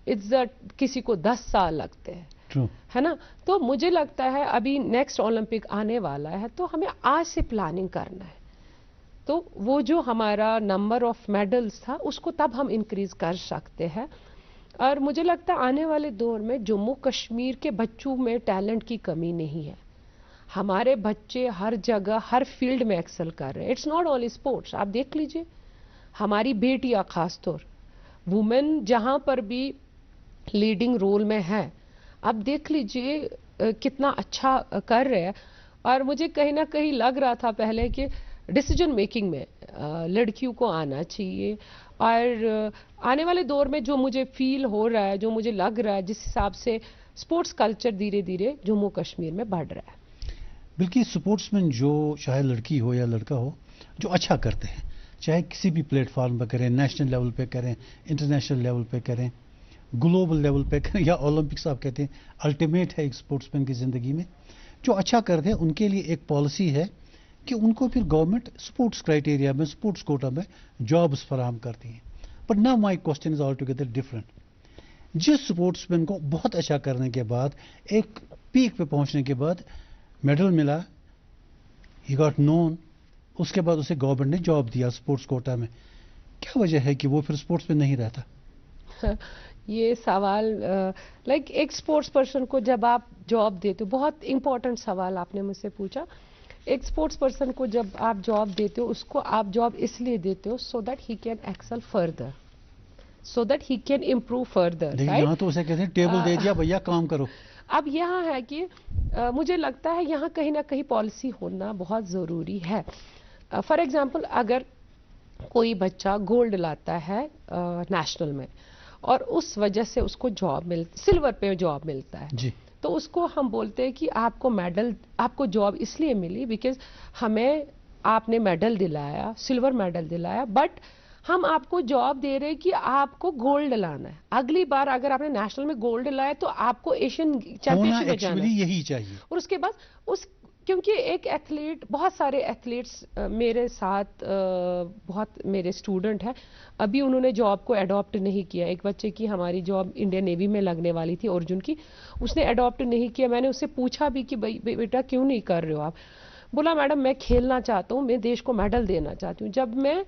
Speaker 2: इट्स किसी को 10 साल लगते हैं।
Speaker 1: True.
Speaker 2: है ना। तो मुझे लगता है अभी नेक्स्ट ओलंपिक आने वाला है, तो हमें आज से प्लानिंग करना है। तो वो जो हमारा नंबर ऑफ मेडल्स था, उसको तब हम इंक्रीज कर सकते हैं। और मुझे लगता है आने वाले दौर में जम्मू कश्मीर के बच्चों में टैलेंट की कमी नहीं है। हमारे बच्चे हर जगह, हर फील्ड में एक्सेल कर रहे हैं। It's not only sports. आप देख लीजिए हमारी बेटियां, खासतौर वुमेन जहां पर भी लीडिंग रोल में है, अब देख लीजिए कितना अच्छा कर रहे हैं। और मुझे कहीं ना कहीं लग रहा था पहले कि डिसीजन मेकिंग में लड़कियों को आना चाहिए, और आने वाले दौर में जो मुझे फील हो रहा है, जो मुझे लग रहा है, जिस हिसाब से स्पोर्ट्स कल्चर धीरे धीरे जम्मू कश्मीर में बढ़ रहा है।
Speaker 1: बल्कि स्पोर्ट्समैन जो, चाहे लड़की हो या लड़का हो, जो अच्छा करते हैं, चाहे किसी भी प्लेटफॉर्म पर करें, नेशनल लेवल पे करें, इंटरनेशनल लेवल पे करें, ग्लोबल लेवल पे करें, या ओलंपिक्स आप कहते हैं अल्टीमेट है एक स्पोर्ट्समैन की ज़िंदगी में, जो अच्छा करते हैं उनके लिए एक पॉलिसी है कि उनको फिर गवर्नमेंट स्पोर्ट्स क्राइटेरिया में, स्पोर्ट्स कोटा में जॉब्स फराहम करती है। But now my question is all together different. जिस स्पोर्ट्समैन को बहुत अच्छा करने के बाद, एक पीक पे पहुंचने के बाद मेडल मिला, ही गॉट नोन, उसके बाद उसे गवर्नमेंट ने जॉब दिया स्पोर्ट्स कोटा में, क्या वजह है कि वो फिर स्पोर्ट्स में नहीं रहता?
Speaker 2: ये सवाल, लाइक एक स्पोर्ट्स पर्सन को जब आप जॉब देते हो, बहुत इंपॉर्टेंट सवाल आपने मुझसे पूछा। एक स्पोर्ट्स पर्सन को जब आप जॉब देते हो, उसको आप जॉब इसलिए देते हो so that he can excel further, so that he can improve further.
Speaker 1: यहाँ तो उसे कहते हैं टेबल दे दिया भैया काम करो।
Speaker 2: अब यहाँ है कि मुझे लगता है यहाँ कहीं ना कहीं पॉलिसी होना बहुत ज़रूरी है। फॉर एग्जांपल, अगर कोई बच्चा गोल्ड लाता है नेशनल में, और उस वजह से उसको जॉब सिल्वर पे जॉब मिलता है
Speaker 1: जी,
Speaker 2: तो उसको हम बोलते हैं कि आपको मेडल, आपको जॉब इसलिए मिली बिकॉज हमें आपने मेडल दिलाया, सिल्वर मेडल दिलाया, बट हम आपको जॉब दे रहे हैं कि आपको गोल्ड लाना है। अगली बार अगर आपने नेशनल में गोल्ड लाया तो आपको एशियन चैंपियनशिप में जाना है।
Speaker 1: यही चाहिए।
Speaker 2: और उसके बाद उस क्योंकि एक एथलीट, बहुत सारे एथलीट्स मेरे साथ बहुत मेरे स्टूडेंट हैं, अभी उन्होंने जॉब को अडॉप्ट नहीं किया। एक बच्चे की हमारी जॉब इंडियन नेवी में लगने वाली थी, अर्जुन की, उसने अडॉप्ट नहीं किया। मैंने उससे पूछा भी कि बेटा क्यों नहीं कर रहे हो आप? बोला मैडम मैं खेलना चाहता हूँ, मैं देश को मेडल देना चाहती हूँ। जब मैं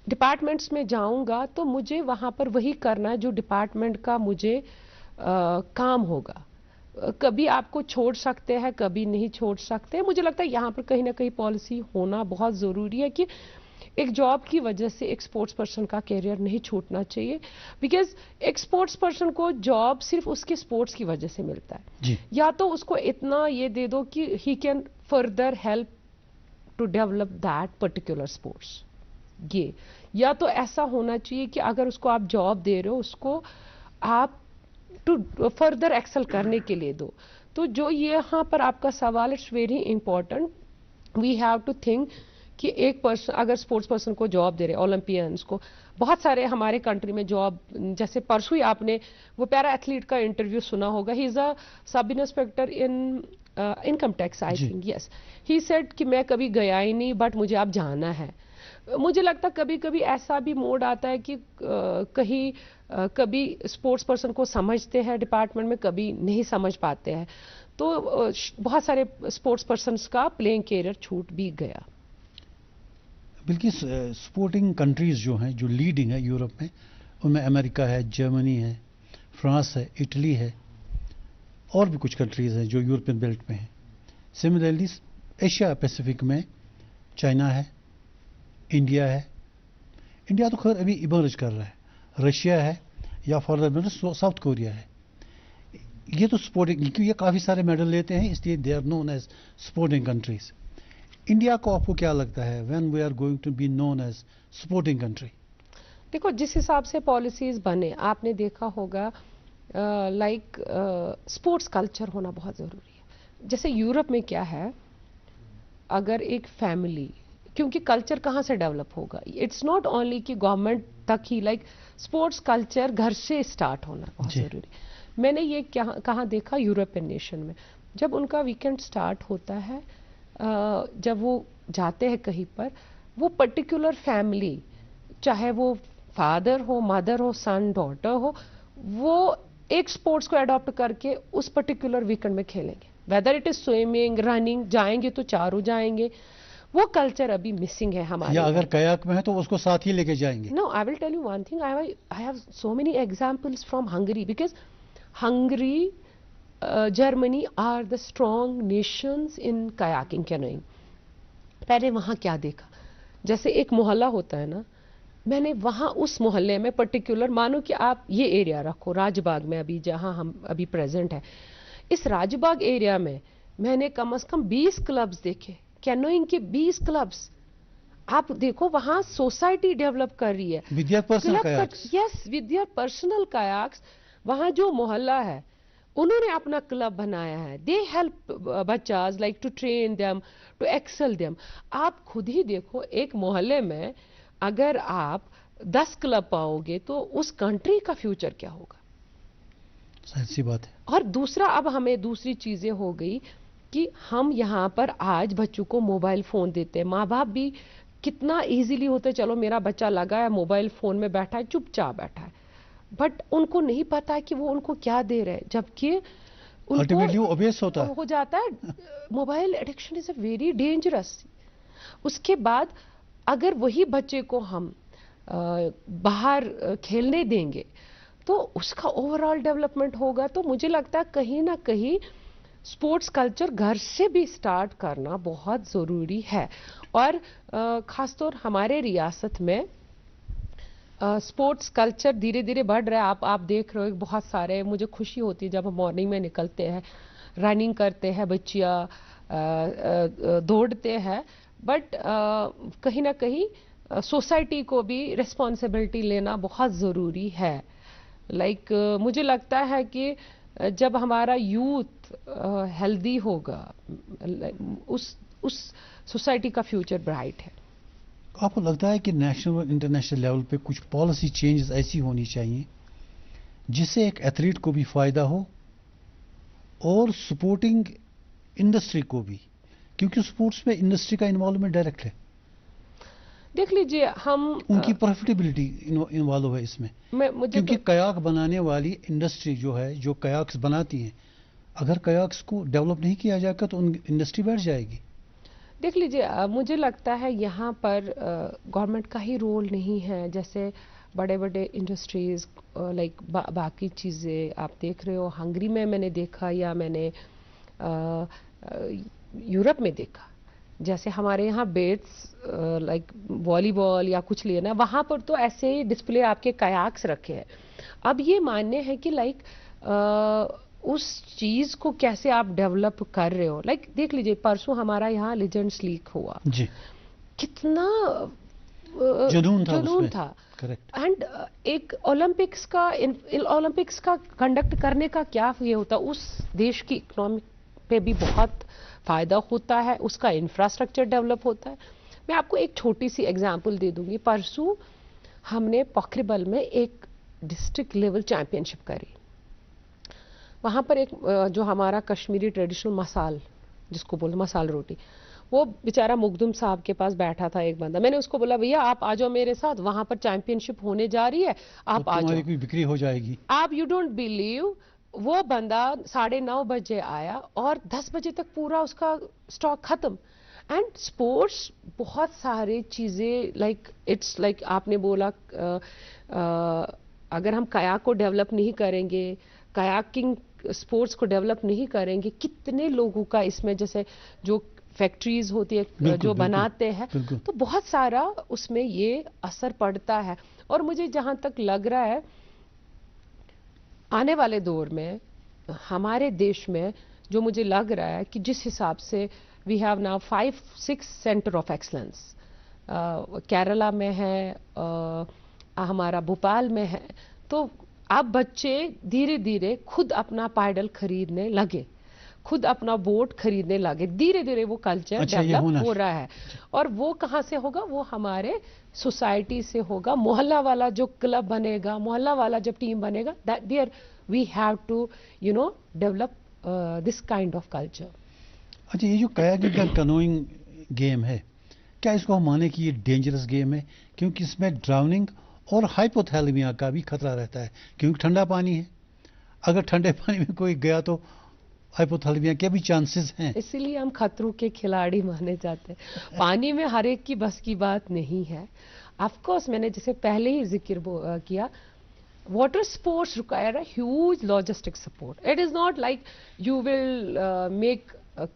Speaker 2: डिपार्टमेंट्स में जाऊंगा तो मुझे वहां पर वही करना है जो डिपार्टमेंट का मुझे काम होगा। कभी आपको छोड़ सकते हैं, कभी नहीं छोड़ सकते। मुझे लगता है यहाँ पर कहीं ना कहीं पॉलिसी होना बहुत ज़रूरी है कि एक जॉब की वजह से एक स्पोर्ट्स पर्सन का कैरियर नहीं छूटना चाहिए, बिकॉज एक स्पोर्ट्स पर्सन को जॉब सिर्फ उसके स्पोर्ट्स की वजह से मिलता है
Speaker 1: जी।
Speaker 2: या तो उसको इतना ये दे दो कि he can further help to develop that particular sports, ये, या तो ऐसा होना चाहिए कि अगर उसको आप जॉब दे रहे हो उसको आप टू फर्दर एक्सेल करने के लिए दो। तो जो ये यहाँ पर आपका सवाल, it's very important, we have to think कि एक पर्सन अगर स्पोर्ट्स पर्सन को जॉब दे रहे, ओलंपियंस को, बहुत सारे हमारे कंट्री में जॉब, जैसे परसों ही आपने वो पैरा एथलीट का इंटरव्यू सुना होगा, he is a sub inspector in income tax, I think, yes, he said कि मैं कभी गया ही नहीं बट मुझे अब जाना है। मुझे लगता कभी कभी ऐसा भी मोड आता है कि कहीं कभी स्पोर्ट्स पर्सन को समझते हैं डिपार्टमेंट में, कभी नहीं समझ पाते हैं, तो बहुत सारे स्पोर्ट्स पर्सन्स का प्लेइंग कैरियर छूट भी गया।
Speaker 1: बल्कि स्पोर्टिंग कंट्रीज जो हैं, जो लीडिंग है यूरोप में, उनमें अमेरिका है, जर्मनी है, फ्रांस है, इटली है, और भी कुछ कंट्रीज हैं जो यूरोपियन बेल्ट में हैं। सिमिलरली एशिया पैसिफिक में चाइना है, इंडिया है। इंडिया तो खैर अभी इमर्ज कर रहा है, रशिया है, या फॉर साउथ कोरिया है। ये तो स्पोर्टिंग, क्योंकि ये काफ़ी सारे मेडल लेते हैं इसलिए they are known as sporting countries. India को आपको क्या लगता है when we are going to be known as sporting country?
Speaker 2: देखो, जिस हिसाब से पॉलिसीज बने, आपने देखा होगा लाइक स्पोर्ट्स कल्चर होना बहुत ज़रूरी है। जैसे यूरोप में क्या है, अगर एक फैमिली, क्योंकि कल्चर कहाँ से डेवलप होगा, इट्स नॉट ओनली कि गवर्नमेंट तक ही, लाइक स्पोर्ट्स कल्चर घर से स्टार्ट होना बहुत ज़रूरी। मैंने ये कहाँ देखा, यूरोपियन नेशन में, जब उनका वीकेंड स्टार्ट होता है, जब वो जाते हैं कहीं पर, वो पर्टिकुलर फैमिली, चाहे वो फादर हो, मदर हो, सन, डॉटर हो, वो एक स्पोर्ट्स को अडॉप्ट करके उस पर्टिकुलर वीकेंड में खेलेंगे, whether it is swimming, running, जाएंगे तो चारों जाएंगे। वो कल्चर अभी मिसिंग है हमारे।
Speaker 1: या अगर कयाक में है तो उसको साथ ही लेके जाएंगे।
Speaker 2: No, I will tell you one thing, I have so many examples from Hungary, because Hungary, Germany are the strong nations in kayaking, canoeing. पहले वहां क्या देखा, जैसे एक मोहल्ला होता है ना, मैंने वहां उस मोहल्ले में पर्टिकुलर, मानो कि आप ये एरिया रखो राजबाग में, अभी जहां हम अभी प्रेजेंट है, इस राजबाग एरिया में मैंने कम से कम 20 क्लब्स देखे, कैनोइंग के 20 क्लब्स। आप देखो वहां सोसाइटी डेवलप कर रही है
Speaker 1: with your personal kayaks.
Speaker 2: Yes, with your personal kayaks. वहां जो मोहल्ला है उन्होंने अपना क्लब बनाया है, दे हेल्प बच्चास like to train them, to excel them. आप खुद ही देखो, एक मोहल्ले में अगर आप 10 क्लब पाओगे तो उस कंट्री का फ्यूचर क्या होगा।
Speaker 1: सही बात है।
Speaker 2: और दूसरा, अब हमें दूसरी चीजें हो गई कि हम यहाँ पर आज बच्चों को मोबाइल फोन देते हैं, माँ बाप भी कितना इजीली होते, चलो मेरा बच्चा लगा है मोबाइल फोन में बैठा है, चुपचाप बैठा है, बट उनको नहीं पता है कि वो उनको क्या दे रहे हैं, जबकि
Speaker 1: अल्टीमेटली वो ओबेस होता
Speaker 2: हो जाता है। Mobile addiction is a very dangerous. उसके बाद अगर वही बच्चे को हम बाहर खेलने देंगे तो उसका ओवरऑल डेवलपमेंट होगा। तो मुझे लगता है कहीं ना कहीं स्पोर्ट्स कल्चर घर से भी स्टार्ट करना बहुत ज़रूरी है। और ख़ासतौर हमारे रियासत में स्पोर्ट्स कल्चर धीरे धीरे बढ़ रहा है। आप देख रहे हो, बहुत सारे, मुझे खुशी होती है जब हम मॉर्निंग में निकलते हैं, रनिंग करते हैं, बच्चियाँ दौड़ते हैं, बट कहीं ना कहीं सोसाइटी को भी रिस्पॉन्सिबिलिटी लेना बहुत ज़रूरी है। लाइक मुझे लगता है कि जब हमारा यूथ हेल्दी होगा, उस उस सोसाइटी का फ्यूचर ब्राइट है।
Speaker 1: आपको लगता है कि नेशनल और इंटरनेशनल लेवल पे कुछ पॉलिसी चेंजेस ऐसी होनी चाहिए जिससे एक एथलीट को भी फायदा हो और सपोर्टिंग इंडस्ट्री को भी, क्योंकि स्पोर्ट्स में इंडस्ट्री का इन्वॉल्वमेंट डायरेक्ट है।
Speaker 2: देख लीजिए, हम
Speaker 1: उनकी प्रॉफिटेबिलिटी इन्वॉल्व है इसमें, क्योंकि कयाक बनाने वाली इंडस्ट्री जो है, जो कयाक्स बनाती है, अगर कयाक्स को डेवलप नहीं किया जाएगा तो इंडस्ट्री बैठ जाएगी।
Speaker 2: देख लीजिए, मुझे लगता है यहाँ पर गवर्नमेंट का ही रोल नहीं है। जैसे बड़े बड़े इंडस्ट्रीज लाइक बाकी चीज़ें आप देख रहे हो, हंगरी में मैंने देखा या मैंने यूरोप में देखा। जैसे हमारे यहाँ बेट्स लाइक वॉलीबॉल या कुछ लिए ना, वहाँ पर तो ऐसे ही डिस्प्ले आपके कयाक्स रखे हैं। अब ये मानने हैं कि लाइक उस चीज को कैसे आप डेवलप कर रहे हो। लाइक देख लीजिए, परसों हमारा यहाँ लेजेंड्स लीग हुआ जी, कितना जुनून था। एंड एक ओलंपिक्स का कंडक्ट करने का क्या ये होता, उस देश की इकोनॉमी पे भी बहुत फायदा होता है, उसका इंफ्रास्ट्रक्चर डेवलप होता है। मैं आपको एक छोटी सी एग्जांपल दे दूंगी। परसों हमने पोखरेबल में एक डिस्ट्रिक्ट लेवल चैंपियनशिप करी। वहाँ पर एक जो हमारा कश्मीरी ट्रेडिशनल मसाल, जिसको बोलते मसाल रोटी, वो बेचारा मुकदुम साहब के पास बैठा था एक बंदा। मैंने उसको बोला, भैया आप आ जाओ मेरे साथ, वहाँ पर चैंपियनशिप होने जा रही है, आप आ जाओ,
Speaker 1: बिक्री हो जाएगी।
Speaker 2: आप यू डोंट बिलीव, वो बंदा 9:30 बजे आया और 10 बजे तक पूरा उसका स्टॉक खत्म। एंड स्पोर्ट्स बहुत सारे चीजें लाइक इट्स लाइक आपने बोला, अगर हम कयाक को डेवलप नहीं करेंगे, कयाकिंग स्पोर्ट्स को डेवलप नहीं करेंगे, कितने लोगों का इसमें, जैसे जो फैक्ट्रीज होती है जो बनाते हैं, तो बहुत सारा उसमें ये असर पड़ता है। और मुझे जहां तक लग रहा है आने वाले दौर में हमारे देश में, जो मुझे लग रहा है कि जिस हिसाब से we have now 5-6 centre of excellence, Kerala में है, हमारा भोपाल में है, तो अब बच्चे धीरे धीरे खुद अपना पैडल खरीदने लगे, खुद अपना बोट खरीदने लगे। धीरे धीरे वो कल्चर डेवलप हो रहा है। और वो कहाँ से होगा? वो हमारे सोसाइटी से होगा। मोहल्ला वाला जो क्लब बनेगा, मोहल्ला वाला जब टीम बनेगा, that there we have to develop this kind of culture.
Speaker 1: अच्छा, ये जो कयाकिंग का कैनोइंग गेम है, क्या इसको हम माने कि ये डेंजरस गेम है? क्योंकि इसमें ड्राउनिंग और हाइपोथैलेमिया का भी खतरा रहता है, क्योंकि ठंडा पानी है। अगर ठंडे पानी में कोई गया तो हाइपोथैलेमिया के भी चांसेस हैं।
Speaker 2: इसीलिए हम खतरों के खिलाड़ी माने जाते हैं। पानी में हर एक की बस की बात नहीं है। ऑफ कोर्स, मैंने जैसे पहले ही जिक्र किया, water sports require a huge logistic support. It is not like you will make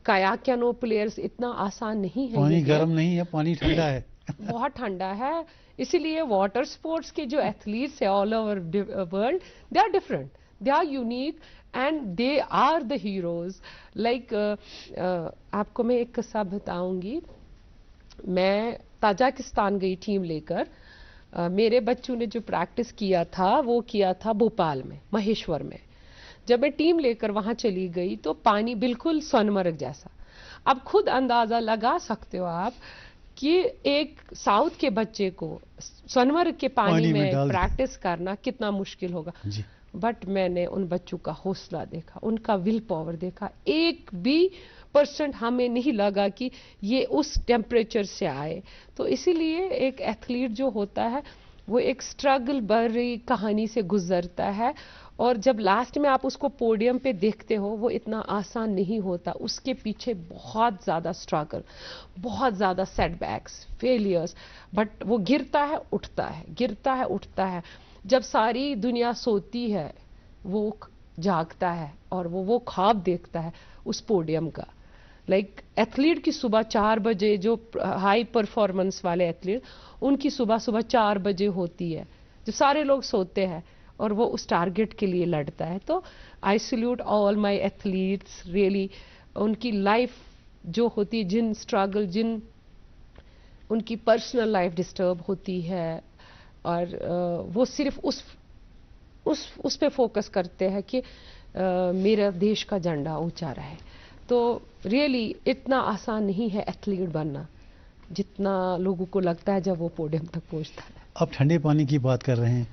Speaker 2: kayak canoe players, इतना आसान नहीं है।
Speaker 1: पानी गर्म नहीं है, पानी ठंडा है।
Speaker 2: बहुत ठंडा है। इसीलिए वाटर स्पोर्ट्स के जो एथलीट्स है all over world, they are different, they are unique and they are the heroes. Like आपको मैं एक किस्सा बताऊंगी। मैं ताजिकिस्तान गई टीम लेकर। मेरे बच्चों ने जो प्रैक्टिस किया था वो किया था भोपाल में, महेश्वर में। जब मैं टीम लेकर वहां चली गई तो पानी बिल्कुल सोनमर्ग जैसा। अब खुद अंदाजा लगा सकते हो आप कि एक साउथ के बच्चे को सोनमर्ग के पानी में प्रैक्टिस करना कितना मुश्किल होगा। बट मैंने उन बच्चों का हौसला देखा, उनका विल पावर देखा। 1% हमें नहीं लगा कि ये उस टेम्परेचर से आए। तो इसीलिए एक एथलीट जो होता है वो एक स्ट्रगल भरी कहानी से गुजरता है, और जब लास्ट में आप उसको पोडियम पे देखते हो वो इतना आसान नहीं होता। उसके पीछे बहुत ज़्यादा स्ट्रगल, बहुत ज़्यादा सेटबैक्स, फेलियर्स, बट वो गिरता है उठता है, गिरता है उठता है। जब सारी दुनिया सोती है वो जागता है और वो ख्वाब देखता है उस पोडियम का। लाइक एथलीट की सुबह 4 बजे, जो हाई परफॉर्मेंस वाले एथलीट, उनकी सुबह 4 बजे होती है, जो सारे लोग सोते हैं, और वो उस टारगेट के लिए लड़ता है। तो I salute all my athletes really. उनकी लाइफ जो होती है, जिन स्ट्रगल, जिन उनकी पर्सनल लाइफ डिस्टर्ब होती है, और वो सिर्फ उस पे फोकस करते हैं कि मेरा देश का झंडा ऊंचा रहे। तो रियली इतना आसान नहीं है एथलीट बनना जितना लोगों को लगता है जब वो पोडियम तक पहुंचता है।
Speaker 1: आप ठंडे पानी की बात कर रहे हैं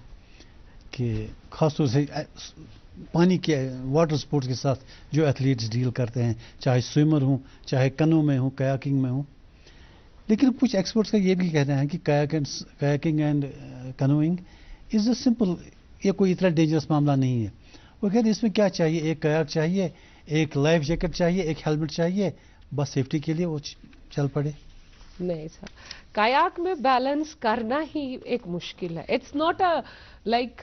Speaker 1: कि खासतौर से पानी के वाटर स्पोर्ट्स के साथ जो एथलीट्स डील करते हैं, चाहे स्विमर हों, चाहे कनो में हों, कयाकिंग में हों, लेकिन कुछ एक्सपर्ट्स का ये भी कहना है कि kayaking and canoeing is a simple, ये कोई इतना डेंजरस मामला नहीं है। वो कहते हैं इसमें क्या चाहिए, एक कयाक चाहिए, एक लाइफ जैकेट चाहिए, एक हेलमेट चाहिए, बस सेफ्टी के लिए वो चल पड़े।
Speaker 2: नहीं सर, कायाक में बैलेंस करना ही एक मुश्किल है। इट्स नॉट अ लाइक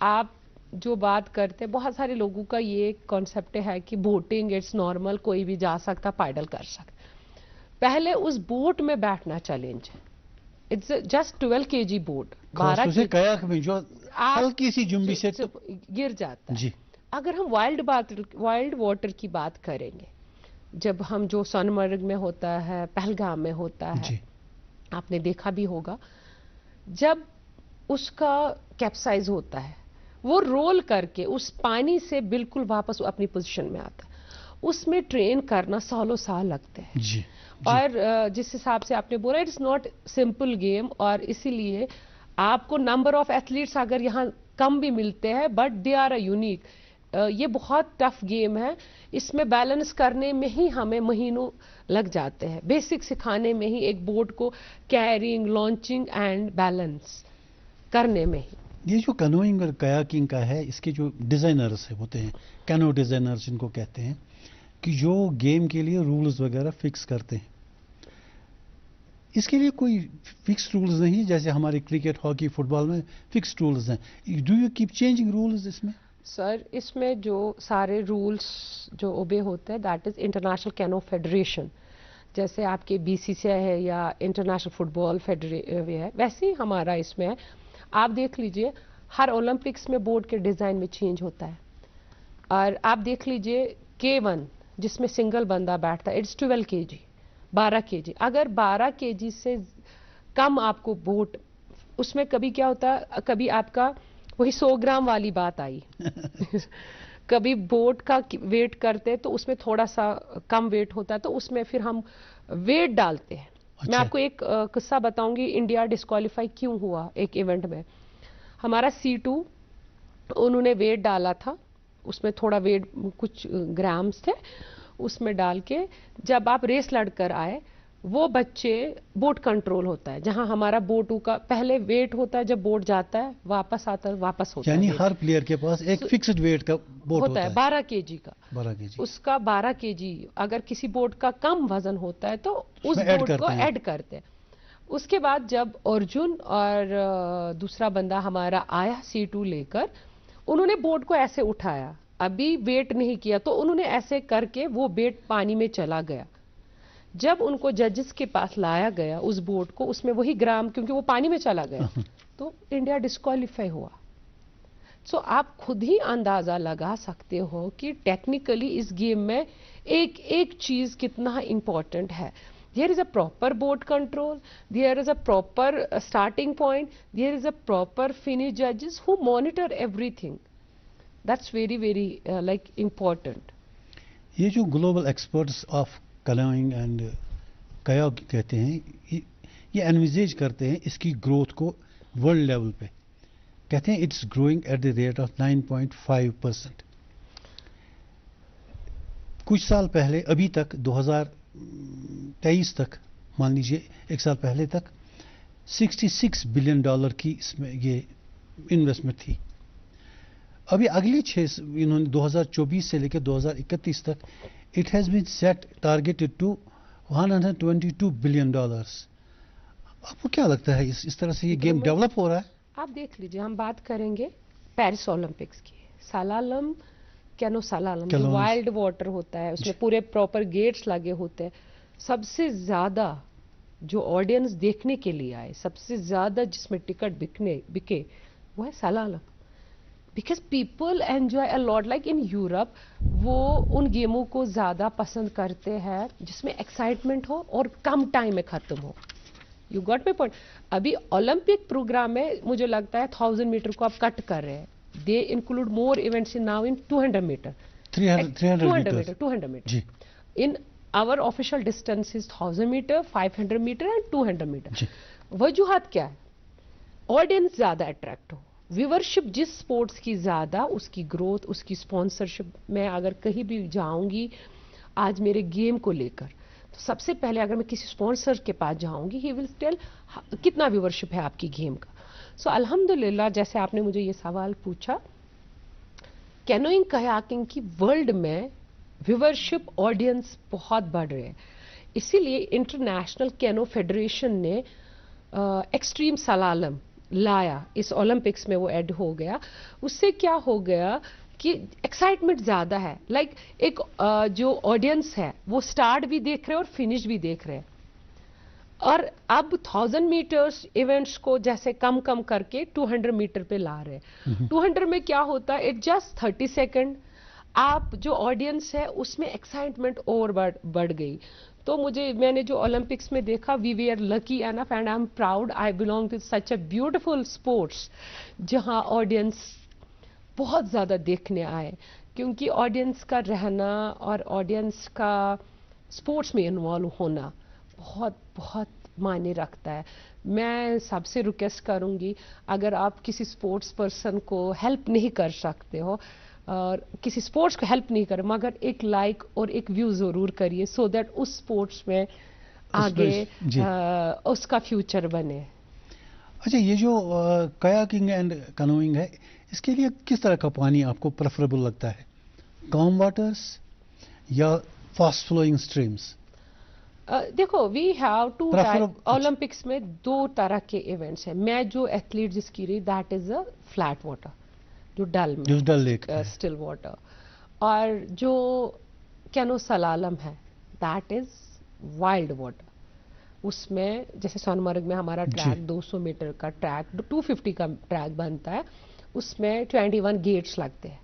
Speaker 2: आप जो बात करते हैं, बहुत सारे लोगों का ये कॉन्सेप्ट है कि बोटिंग इट्स नॉर्मल, कोई भी जा सकता, पाइडल कर सकता। पहले उस बोट में बैठना चैलेंज है। It's just 12 kg boat, 12
Speaker 1: kg kayak में जो हल्की सी जुम्बी से तो
Speaker 2: गिर जाता है
Speaker 1: जी।
Speaker 2: अगर हम वाइल्ड वाटर की बात करेंगे, जब हम जो सोनमर्ग में होता है, पहलगाम में होता है जी। आपने देखा भी होगा, जब उसका कैप्साइज होता है वो रोल करके उस पानी से बिल्कुल वापस अपनी पोजीशन में आता है। उसमें ट्रेन करना सालों साल लगते हैं
Speaker 1: जी।
Speaker 2: और जिस हिसाब से आपने बोला इट्स नॉट सिंपल गेम, और इसीलिए आपको नंबर ऑफ एथलीट्स अगर यहाँ कम भी मिलते हैं but they are a unique. ये बहुत टफ गेम है, इसमें बैलेंस करने में ही हमें महीनों लग जाते हैं, बेसिक सिखाने में ही, एक बोट को कैरिंग, लॉन्चिंग एंड बैलेंस करने में ही।
Speaker 1: ये जो कनोइंग और कयाकिंग का है, इसके जो डिजाइनर्स होते हैं, कैनो डिजाइनर्स जिनको कहते हैं, कि जो गेम के लिए रूल्स वगैरह फिक्स करते हैं, इसके लिए कोई फिक्स रूल्स नहीं जैसे हमारे क्रिकेट, हॉकी, फुटबॉल में फिक्स रूल्स हैं। Do you keep changing rules इसमें?
Speaker 2: सर, इसमें जो सारे रूल्स जो ओबे होते हैं that is international canoe federation, जैसे आपके बीसीसीआई है या इंटरनेशनल फुटबॉल फेडरेशन है, वैसे ही हमारा इसमें है। आप देख लीजिए हर ओलंपिक्स में बोर्ड के डिज़ाइन में चेंज होता है, और आप देख लीजिए K1 जिसमें सिंगल बंदा बैठता है इट्स 12 kg, 12 kg। अगर 12 kg से कम आपको बोट, उसमें कभी क्या होता है, कभी आपका वही 100 ग्राम वाली बात आई कभी बोट का वेट करते तो उसमें थोड़ा सा कम वेट होता है, तो उसमें फिर हम वेट डालते हैं। मैं आपको एक किस्सा बताऊंगी, इंडिया डिस्क्वालीफाई क्यों हुआ एक इवेंट में। हमारा C2 उन्होंने वेट डाला था, उसमें थोड़ा वेट कुछ ग्राम्स थे, उसमें डाल के जब आप रेस लड़कर आए, वो बच्चे बोट कंट्रोल होता है, जहां हमारा बोट का पहले वेट होता है, जब बोट जाता है वापस आता है, वापस होता है,
Speaker 1: यानी हर प्लेयर के पास एक फिक्स्ड वेट का बोट होता है
Speaker 2: 12 kg का।
Speaker 1: 12 kg
Speaker 2: उसका 12 kg अगर किसी बोट का कम वजन होता है तो उस बोट को ऐड करते हैं। उसके बाद जब अर्जुन और दूसरा बंदा हमारा आया C2 लेकर, उन्होंने बोट को ऐसे उठाया, अभी वेट नहीं किया, तो उन्होंने ऐसे करके वो वेट पानी में चला गया। जब उनको जजेस के पास लाया गया उस बोट को, उसमें वही ग्राम, क्योंकि वो पानी में चला गया, तो इंडिया डिस्क्वालीफाई हुआ। सो आप खुद ही अंदाजा लगा सकते हो कि टेक्निकली इस गेम में एक एक चीज कितना इंपॉर्टेंट है। There is a proper boat control, there is a proper starting point, there is a proper finish जजेस who monitor everything. That's very very like important.
Speaker 1: ये जो global experts of canoeing and kayak कहते हैं, ये एनविजेज करते हैं इसकी growth को वर्ल्ड लेवल पे, कहते हैं it's growing at the rate of 9.5%। कुछ साल पहले, अभी तक 2023 तक, मान लीजिए एक साल पहले तक $66 बिलियन की इसमें ये इन्वेस्टमेंट थी। अभी अगली 6 इन्होंने 2024 से लेकर 2031 तक it has been set targeted to $122 billion. आपको क्या लगता है इस तरह से ये गेम डेवलप हो रहा है?
Speaker 2: आप देख लीजिए, हम बात करेंगे पेरिस ओलंपिक्स की, सलालम, कैनो सलालम, जो वाइल्ड वाटर होता है, उसमें पूरे प्रॉपर गेट्स लगे होते हैं। सबसे ज्यादा जो ऑडियंस देखने के लिए आए, सबसे ज्यादा जिसमें टिकट बिके वो है slalom, because people enjoy a lot. Like in Europe वो उन गेमों को ज्यादा पसंद करते हैं जिसमें एक्साइटमेंट हो और कम टाइम में खत्म हो। You got my point. अभी ओलंपिक प्रोग्राम में मुझे लगता है 1000 मीटर को आप कट कर रहे हैं। They include more events in now in 200 metre,
Speaker 1: 300 metre
Speaker 2: जी। In our official distance is 1000 metre, 500 metre and 200 metre. वजूहत क्या है? ऑडियंस ज्यादा अट्रैक्ट हो, व्यूवरशिप जिस स्पोर्ट्स की ज्यादा, उसकी ग्रोथ, उसकी स्पॉन्सरशिप। मैं अगर कहीं भी जाऊंगी आज मेरे गेम को लेकर, तो सबसे पहले अगर मैं किसी स्पॉन्सर के पास जाऊंगी, ही विल टेल कितना व्यूवरशिप है आपकी गेम का। सो अल्हम्दुलिल्लाह, जैसे आपने मुझे ये सवाल पूछा, कैनोइंग कयाकिंग की वर्ल्ड में व्यूवरशिप, ऑडियंस बहुत बढ़ रहे हैं। इसीलिए इंटरनेशनल कैनो फेडरेशन ने एक्सट्रीम सलालम लाया इस ओलंपिक्स में, वो ऐड हो गया। उससे क्या हो गया कि एक्साइटमेंट ज्यादा है। लाइक एक जो ऑडियंस है वो स्टार्ट भी देख रहे हैं और फिनिश भी देख रहे हैं। और अब 1000 मीटर्स इवेंट्स को जैसे कम कम करके 200 मीटर पे ला रहे हैं। 200 में क्या होता है, इट जस्ट 30 सेकेंड। आप जो ऑडियंस है उसमें एक्साइटमेंट और बढ़ गई। तो मैंने जो ओलंपिक्स में देखा, we are lucky enough and I am proud, I belong to such a beautiful sports जहां ऑडियंस बहुत ज्यादा देखने आए। क्योंकि ऑडियंस का रहना और ऑडियंस का स्पोर्ट्स में इन्वॉल्व होना बहुत बहुत मायने रखता है। मैं सबसे रिक्वेस्ट करूंगी, अगर आप किसी स्पोर्ट्स पर्सन को हेल्प नहीं कर सकते हो और किसी स्पोर्ट्स को हेल्प नहीं कर, मगर एक लाइक और एक व्यू जरूर करिए, सो दैट उस स्पोर्ट्स में आगे उसका फ्यूचर बने।
Speaker 1: अच्छा, ये जो कयाकिंग एंड कैनोइंग है, इसके लिए किस तरह का पानी आपको प्रेफरेबल लगता है? काम वाटर्स या फास्ट फ्लोइंग स्ट्रीम्स?
Speaker 2: देखो, we have two type. Olympics में 2 तरह के इवेंट्स हैं। मैं जो एथलीट जिसकी रही, that is a flat water, जो डल लेक, स्टिल वाटर। और जो कैनो सलालम है, दैट इज वाइल्ड वाटर। उसमें जैसे सोनमर्ग में हमारा ट्रैक 200 मीटर का ट्रैक, 250 का ट्रैक बनता है, उसमें 21 गेट्स लगते हैं।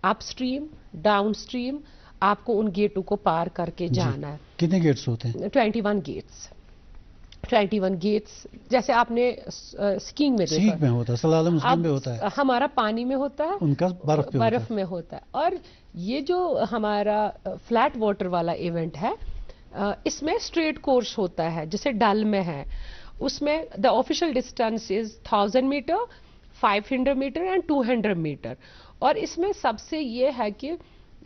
Speaker 2: अपस्ट्रीम, डाउनस्ट्रीम आपको उन गेटों को पार करके जाना है।
Speaker 1: कितने गेट्स होते हैं?
Speaker 2: 21 गेट्स। 21 गेट्स जैसे आपने स्कीइंग में देखा,
Speaker 1: में होता है, सलालम स्कीइंग में होता है।
Speaker 2: हमारा पानी में होता है,
Speaker 1: उनका बर्फ
Speaker 2: में होता है। और ये जो हमारा फ्लैट वाटर वाला इवेंट है, इसमें स्ट्रेट कोर्स होता है, जैसे डल में है। उसमें the official distance is 1000 metre, 500 metre and 200 metre. और इसमें सबसे ये है कि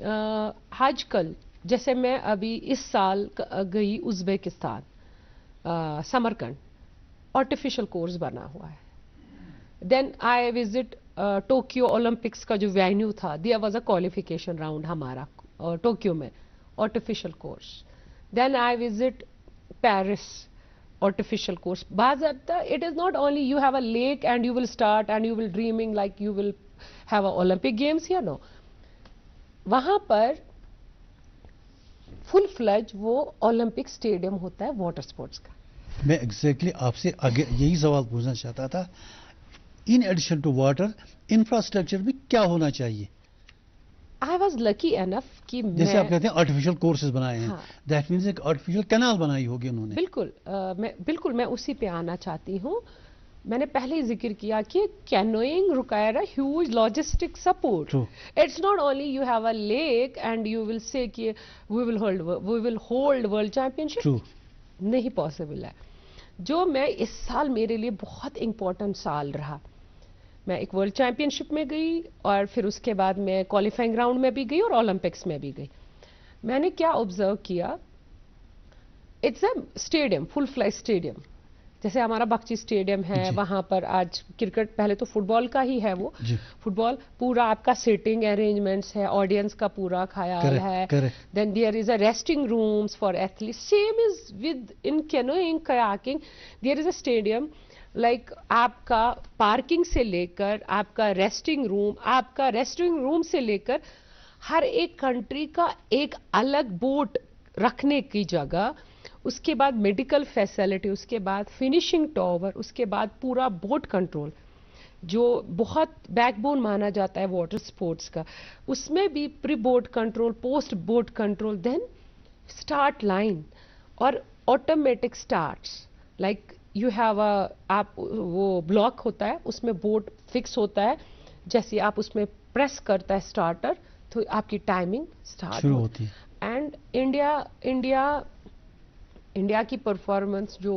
Speaker 2: आजकल जैसे मैं अभी इस साल गई उज़्बेकिस्तान, समरकंद, आर्टिफिशियल कोर्स बना हुआ है। Then I visit Tokyo Olympics का जो वेन्यू था, there was a qualification round हमारा टोक्यो में, artificial course. Then I visit Paris, artificial course. Bazabta, it is not only you have a lake and you will start and you will dreaming like you will have a Olympic games here, no. वहां पर full फ्लज वो Olympic stadium होता है water sports का।
Speaker 1: मैं exactly आपसे आगे यही सवाल पूछना चाहता था, in addition to water infrastructure में क्या होना चाहिए?
Speaker 2: आई वॉज लकी एनफ कि
Speaker 1: जैसे आप कहते हैं आर्टिफिशियल कोर्सेज बनाए हैं, दैट मीन्स एक आर्टिफिशियल कैनाल बनाई होगी उन्होंने।
Speaker 2: बिल्कुल मैं उसी पे आना चाहती हूँ। मैंने पहले ही जिक्र किया कि canoeing require a huge logistic support. It's not only you have a lake and you will say कि we will hold world championship, नहीं पॉसिबल है। जो मैं इस साल मेरे लिए बहुत इंपॉर्टेंट साल रहा, मैं एक वर्ल्ड चैंपियनशिप में गई और फिर उसके बाद मैं क्वालिफाइंग राउंड में भी गई और ओलंपिक्स में भी गई। मैंने क्या ऑब्जर्व किया, it's a stadium, full fly stadium. जैसे हमारा बख्शी स्टेडियम है, वहां पर आज क्रिकेट, पहले तो फुटबॉल का ही है वो, फुटबॉल पूरा आपका सिटिंग अरेंजमेंट्स है, ऑडियंस का पूरा ख्याल है। Then there is a resting rooms for athletes, same is with in canoeing kayaking, there is a stadium. Like आपका पार्किंग से लेकर आपका रेस्टिंग रूम से लेकर हर एक कंट्री का एक अलग बोट रखने की जगह, उसके बाद मेडिकल फैसिलिटी, उसके बाद फिनिशिंग टावर, उसके बाद पूरा बोट कंट्रोल, जो बहुत बैकबोन माना जाता है वाटर स्पोर्ट्स का। उसमें भी pre boat control, post boat control, then start line और automatic starts. Like you have आप वो ब्लॉक होता है, उसमें बोट फिक्स होता है, जैसे आप उसमें प्रेस करता है स्टार्टर तो आपकी टाइमिंग स्टार्ट होती है। एंड एंड इंडिया की परफॉर्मेंस जो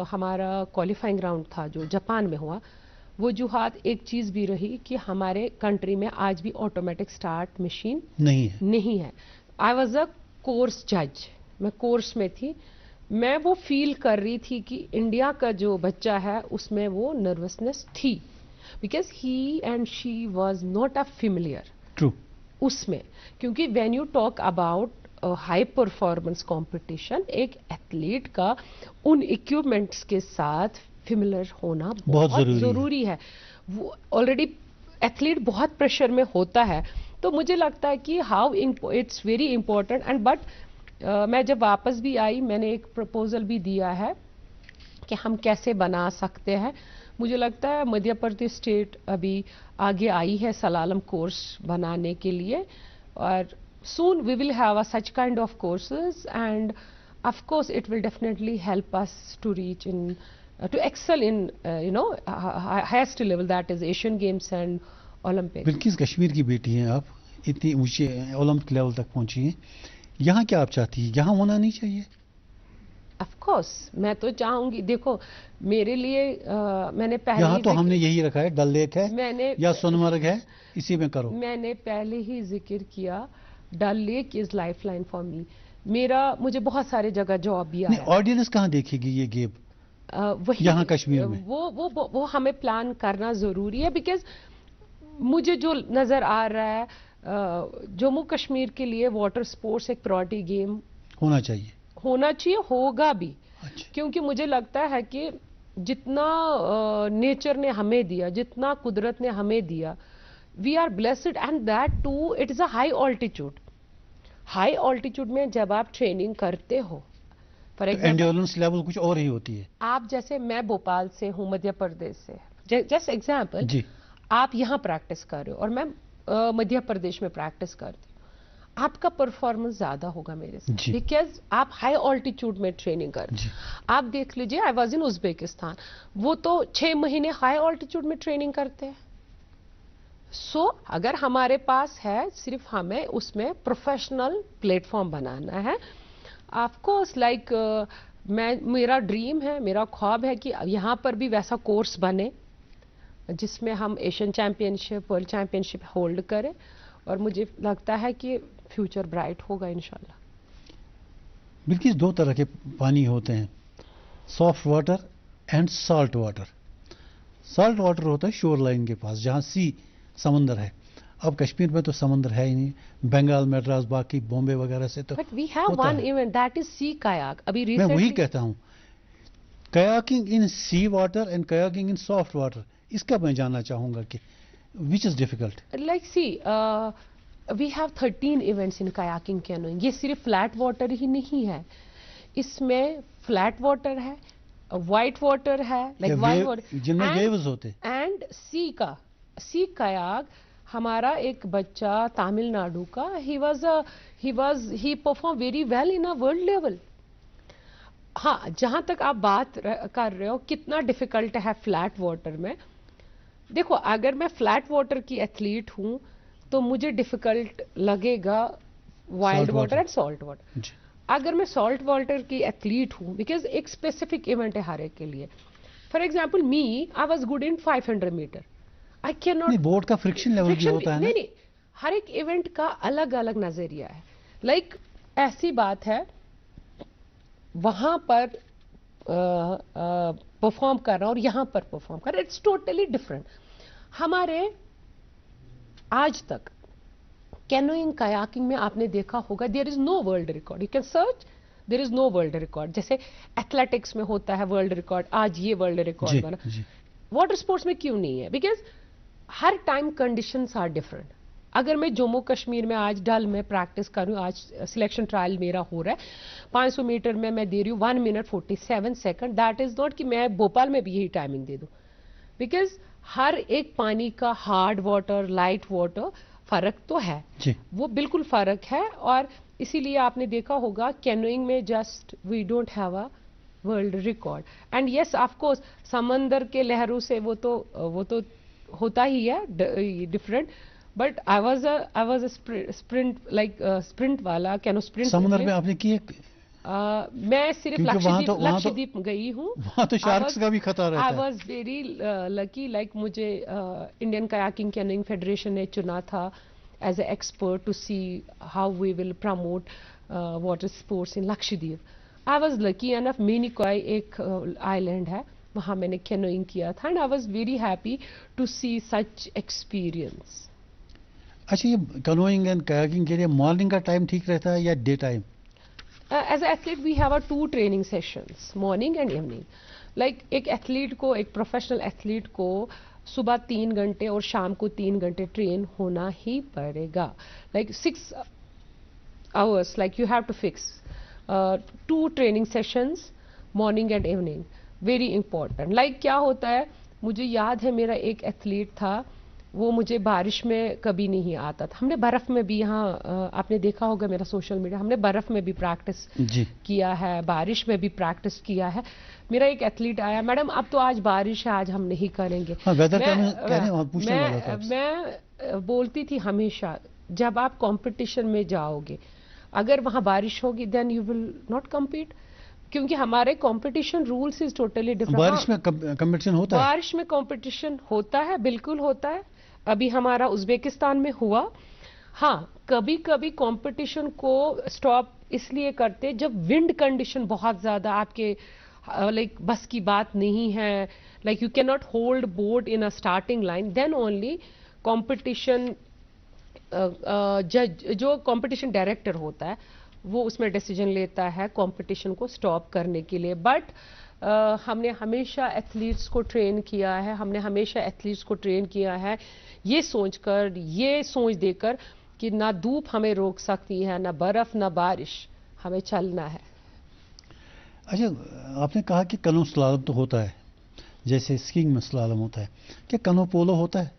Speaker 2: हमारा क्वालिफाइंग राउंड था जो जापान में हुआ, वो जुहात एक चीज भी रही कि हमारे कंट्री में आज भी ऑटोमेटिक स्टार्ट मशीन नहीं है। आई वॉज अ कोर्स जज, मैं कोर्स में थी, मैं वो फील कर रही थी कि इंडिया का जो बच्चा है उसमें वो नर्वसनेस थी, because he and she was not a familiar
Speaker 1: true
Speaker 2: उसमें, क्योंकि when you talk about high performance competition, एक एथलीट का उन इक्विपमेंट्स के साथ फेमिलियर होना बहुत जरूरी है। वो ऑलरेडी एथलीट बहुत प्रेशर में होता है, तो मुझे लगता है कि how it's very important and but मैं जब वापस भी आई, मैंने एक प्रपोजल भी दिया है कि हम कैसे बना सकते हैं। मुझे लगता है मध्य प्रदेश स्टेट अभी आगे आई है सलालम कोर्स बनाने के लिए, और soon we will have such kind of courses, and of course it will definitely help us to reach in to excel in highest level, that is Asian Games and Olympics.
Speaker 1: Bilkis Kashmir की बेटी हैं आप, इतनी ऊंचे ओलंपिक लेवल तक पहुंची हैं, यहाँ क्या आप चाहती हैं, यहाँ होना नहीं चाहिए?
Speaker 2: ऑफ कोर्स मैं तो चाहूंगी, देखो मेरे लिए मैंने पहले
Speaker 1: यहाँ तो हमने यही रखा है, डल लेक है
Speaker 2: मैंने
Speaker 1: या सोनमर्ग है, इसी में करो।
Speaker 2: मैंने पहले ही जिक्र किया, Dal lake is life line for me. मुझे बहुत सारे जगह जॉब भी आया।
Speaker 1: ऑडियंस कहाँ देखेगी ये गेम?
Speaker 2: वही
Speaker 1: यहाँ कश्मीर में
Speaker 2: वो हमें प्लान करना जरूरी है, बिकॉज मुझे जो नजर आ रहा है जम्मू कश्मीर के लिए वाटर स्पोर्ट्स एक प्रायोरिटी गेम होना चाहिए, होगा भी। अच्छा। क्योंकि मुझे लगता है कि जितना नेचर ने हमें दिया, जितना कुदरत ने हमें दिया, we are blessed, and that too it is a high altitude. High altitude में जब आप ट्रेनिंग करते हो, फॉर एग्जाम्पल
Speaker 1: एंड्योरेंस लेवल कुछ और ही होती है।
Speaker 2: आप जैसे, मैं भोपाल से हूँ, मध्य प्रदेश से, जस्ट एग्जाम्पल
Speaker 1: जी,
Speaker 2: आप यहाँ प्रैक्टिस कर रहे हो और मैं मध्य प्रदेश में प्रैक्टिस करती हूँ, आपका परफॉर्मेंस ज्यादा होगा मेरे से, बिकॉज आप हाई ऑल्टीट्यूड में ट्रेनिंग कर रहे हो। आप देख लीजिए, आई वॉज इन उज्बेकिस्तान, वो तो 6 महीने हाई ऑल्टीट्यूड में ट्रेनिंग करते हैं। सो अगर हमारे पास है, सिर्फ हमें उसमें प्रोफेशनल प्लेटफॉर्म बनाना है। ऑफ कोर्स लाइक मेरा ड्रीम है, मेरा ख्वाब है कि यहाँ पर भी वैसा कोर्स बने जिसमें हम Asian championship, world championship hold करें, और मुझे लगता है कि फ्यूचर ब्राइट होगा इंशाल्लाह।
Speaker 1: बिल्कुल, 2 तरह के पानी होते हैं, soft water and salt water. Salt water होता है शोर लाइन के पास, जहाँ सी समंदर है। अब कश्मीर में तो समंदर है ही नहीं, बंगाल, मद्रास, बाकी बॉम्बे वगैरह से तो
Speaker 2: but we have one event that is sea kayak. अभी
Speaker 1: मैं वही कहता हूँ, kayaking in sea water and kayaking in soft water, इसका मैं जानना चाहूंगा कि which is difficult.
Speaker 2: Like see we have 13 events in kayaking canoeing. ये सिर्फ फ्लैट वाटर ही नहीं है, इसमें फ्लैट वाटर है, वाइट वाटर है, लाइक वाइट वाटर
Speaker 1: जिनमें वेव्स होते,
Speaker 2: एंड सी कायाक। हमारा एक बच्चा तमिलनाडु का, ही perform very well in a world level. हाँ, जहां तक आप बात कर रहे हो कितना डिफिकल्ट है फ्लैट वाटर में, देखो अगर मैं फ्लैट वाटर की एथलीट हूं तो मुझे डिफिकल्ट लगेगा wild water and salt water. अगर मैं सॉल्ट वाटर की एथलीट हूं, बिकॉज एक स्पेसिफिक इवेंट है हर एक के लिए। For example me, I was good in 500 metre. I can not,
Speaker 1: board का फ्रिक्शन लेवल भी होता है ना?
Speaker 2: नहीं, हर एक इवेंट का अलग अलग नजरिया है। लाइक ऐसी बात है, वहां पर परफॉर्म कर रहा और यहां पर परफॉर्म कर रहा, इट्स टोटली डिफरेंट। हमारे आज तक कैनोइंग कायाकिंग में आपने देखा होगा, there is no world record, you can search, there is no world record. जैसे एथलेटिक्स में होता है वर्ल्ड रिकॉर्ड, आज ये वर्ल्ड रिकॉर्ड बना, वाटर स्पोर्ट्स में क्यों नहीं है? बिकॉज हर टाइम कंडीशंस आर डिफरेंट। अगर मैं जम्मू कश्मीर में आज डल में प्रैक्टिस करूं, आज सिलेक्शन ट्रायल मेरा हो रहा है, 500 मीटर में मैं दे रही हूँ 1 minute 47 second, that is not कि मैं भोपाल में भी यही टाइमिंग दे दूं, बिकॉज हर एक पानी का हार्ड वाटर, लाइट वाटर, फर्क तो है, वो बिल्कुल फर्क है। और इसीलिए आपने देखा होगा कैनोइंग में just we don't have a world record. And yes of course समंदर के लहरों से वो तो होता ही है different, but I was a sprint like sprint वाला कैनो स्प्रिंट।
Speaker 1: समुद्र में आपने किए?
Speaker 2: मैं सिर्फ लक्षद्वीप गई हूँ।
Speaker 1: वहाँ तो शार्क्स का भी खतरा रहता है।
Speaker 2: I was very lucky, like मुझे इंडियन कयाकिंग कैनोइंग फेडरेशन ने चुना था as a expert to see how we will promote water sports in Lakshadweep. I was lucky enough. Minicoy एक आइलैंड है, वहाँ मैंने कैनोइंग किया था and I was very happy to see such experience.
Speaker 1: अच्छा, ये कैनोइंग एंड कयाकिंग के लिए मॉर्निंग का टाइम ठीक रहता है या day time?
Speaker 2: As an athlete we have 2 training sessions, morning and evening. Like एक एथलीट को, एक प्रोफेशनल एथलीट को सुबह 3 घंटे और शाम को 3 घंटे ट्रेन होना ही पड़ेगा। like 6 hours, like you have to fix 2 training sessions, morning and evening, very important. like क्या होता है, मुझे याद है मेरा एक एथलीट था, वो मुझे बारिश में कभी नहीं आता था। हमने बर्फ में भी, यहाँ आपने देखा होगा मेरा सोशल मीडिया, हमने बर्फ में भी प्रैक्टिस किया है, बारिश में भी प्रैक्टिस किया है। मेरा एक एथलीट आया, मैडम अब तो आज बारिश है, आज हम नहीं करेंगे। मैं बोलती थी हमेशा, जब आप कंपटीशन में जाओगे अगर वहां बारिश होगी then you will not compete, क्योंकि हमारे competition rules is totally different.
Speaker 1: बारिश में कंपटीशन होता है?
Speaker 2: बारिश में कंपटीशन होता है, बिल्कुल होता है। अभी हमारा उज्बेकिस्तान में हुआ। हाँ, कभी कभी कंपटीशन को स्टॉप इसलिए करते जब विंड कंडीशन बहुत ज्यादा आपके लाइक बस की बात नहीं है, like you can not hold boat in a starting line, then only competition जज, जो कंपटीशन डायरेक्टर होता है वो उसमें डिसीजन लेता है कंपटीशन को स्टॉप करने के लिए। बट हमने हमेशा एथलीट्स को ट्रेन किया है, हमने हमेशा एथलीट्स को ट्रेन किया है ये सोचकर, ये सोच देकर कि ना धूप हमें रोक सकती है, ना बर्फ, ना बारिश, हमें चलना है।
Speaker 1: अच्छा, आपने कहा कि कनो स्लालम तो होता है, जैसे स्कीइंग में स्लालम होता है, क्या कनो पोलो होता है?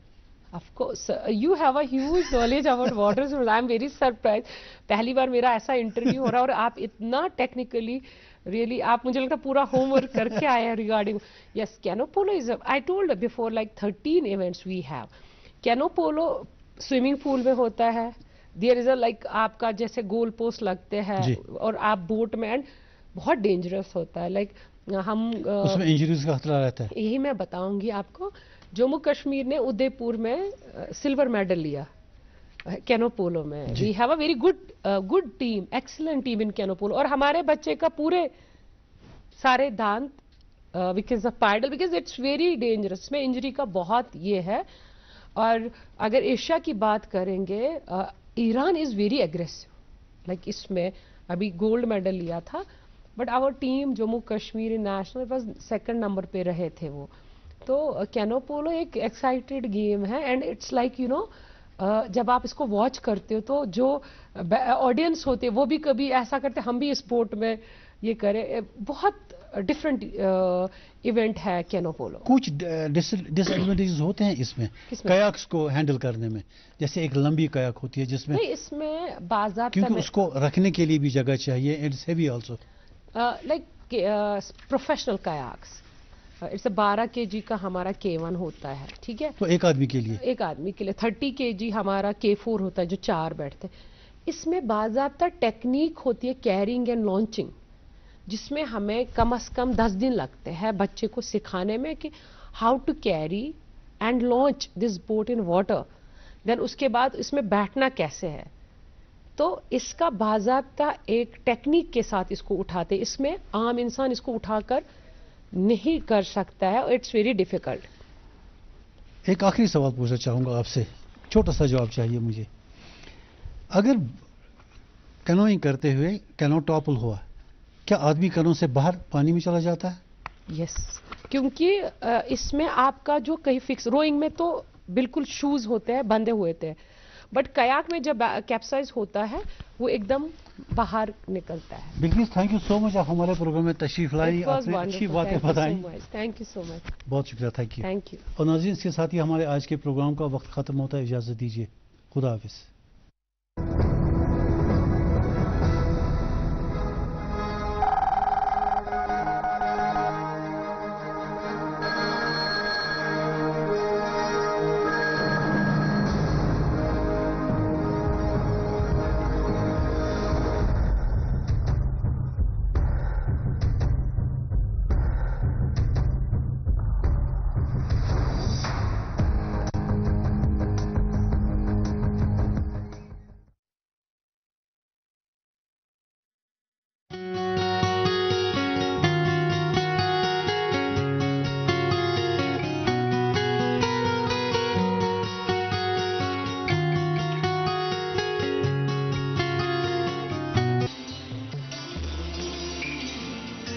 Speaker 2: Of course, you have a huge knowledge about water sports. I am very surprised. पहली बार मेरा ऐसा इंटरव्यू हो रहा है और आप इतना टेक्निकली, रियली आप, मुझे लगता है पूरा होमवर्क करके आए हैं regarding. Yes, canoe polo is, I told before, like 13 events we have. Canoe polo swimming pool में होता है, देयर इज अ लाइक आपका जैसे गोल पोस्ट लगते हैं और आप बोट में, एंड बहुत डेंजरस होता है। लाइक हम
Speaker 1: उसमें इंजरीज का खतरा रहता है।
Speaker 2: यही मैं बताऊंगी आपको। जम्मू कश्मीर ने उदयपुर में सिल्वर मेडल लिया कैनो पोलो में। We have a very good team, excellent team in canoe polo. और हमारे बच्चे का पूरे सारे दांत because of paddle, because it's very dangerous, इसमें इंजरी का बहुत ये है। और अगर एशिया की बात करेंगे, Iran is very aggressive, like इसमें अभी गोल्ड मेडल लिया था, but our team Jammu Kashmir national बस 2nd नंबर पे रहे थे वो। तो कैनो पोलो एक एक्साइटेड गेम है and it's like you no, जब आप इसको वॉच करते हो तो जो ऑडियंस होते हैं वो भी कभी ऐसा करते, हम भी स्पोर्ट में ये करें। बहुत डिफरेंट इवेंट है कैनो पोलो।
Speaker 1: कुछ डिसएडवांटेजेस होते हैं इसमें कयाक्स को हैंडल करने में, जैसे एक लंबी कयाक होती है जिसमें
Speaker 2: नहीं, इसमें बाज़ाब्ता,
Speaker 1: क्योंकि उसको रखने के लिए भी जगह चाहिए, it's heavy also,
Speaker 2: like professional kayaks, it's 12 kg का हमारा K1 होता है, ठीक है,
Speaker 1: तो एक आदमी के लिए,
Speaker 2: एक आदमी के लिए 30 kg हमारा K4 होता है जो 4 बैठते हैं। इसमें बाज़ाब्ता टेक्निक होती है कैरिंग एंड लॉन्चिंग, जिसमें हमें कम से कम 10 दिन लगते हैं बच्चे को सिखाने में कि how to carry and launch this boat in water. Then उसके बाद इसमें बैठना कैसे है, तो इसका बाज़ाब्ता एक टेक्निक के साथ इसको उठाते, इसमें आम इंसान इसको उठाकर नहीं कर सकता है, इट्स वेरी डिफिकल्ट।
Speaker 1: एक आखिरी सवाल पूछना चाहूंगा आपसे, छोटा सा जवाब चाहिए मुझे। अगर कैनोइंग करते हुए कैनो टॉपल हुआ, क्या आदमी कैनो से बाहर पानी में चला जाता है?
Speaker 2: यस, क्योंकि इसमें आपका जो कहीं फिक्स, रोइंग में तो बिल्कुल शूज होते हैं, बंधे हुए थे, बट कयाक में जब कैप्साइज होता है वो एकदम बाहर निकलता है।
Speaker 1: बिल्कुल, थैंक यू सो मच, आप हमारे प्रोग्राम में तशरीफ लाई, आपने अच्छी बातें बताई।
Speaker 2: थैंक यू सो मच,
Speaker 1: बहुत शुक्रिया, थैंक यू।
Speaker 2: Thank you.
Speaker 1: और नाज़रीन, इसके साथ ही हमारे आज के प्रोग्राम का वक्त खत्म होता है, इजाजत दीजिए, खुदा हाफिज।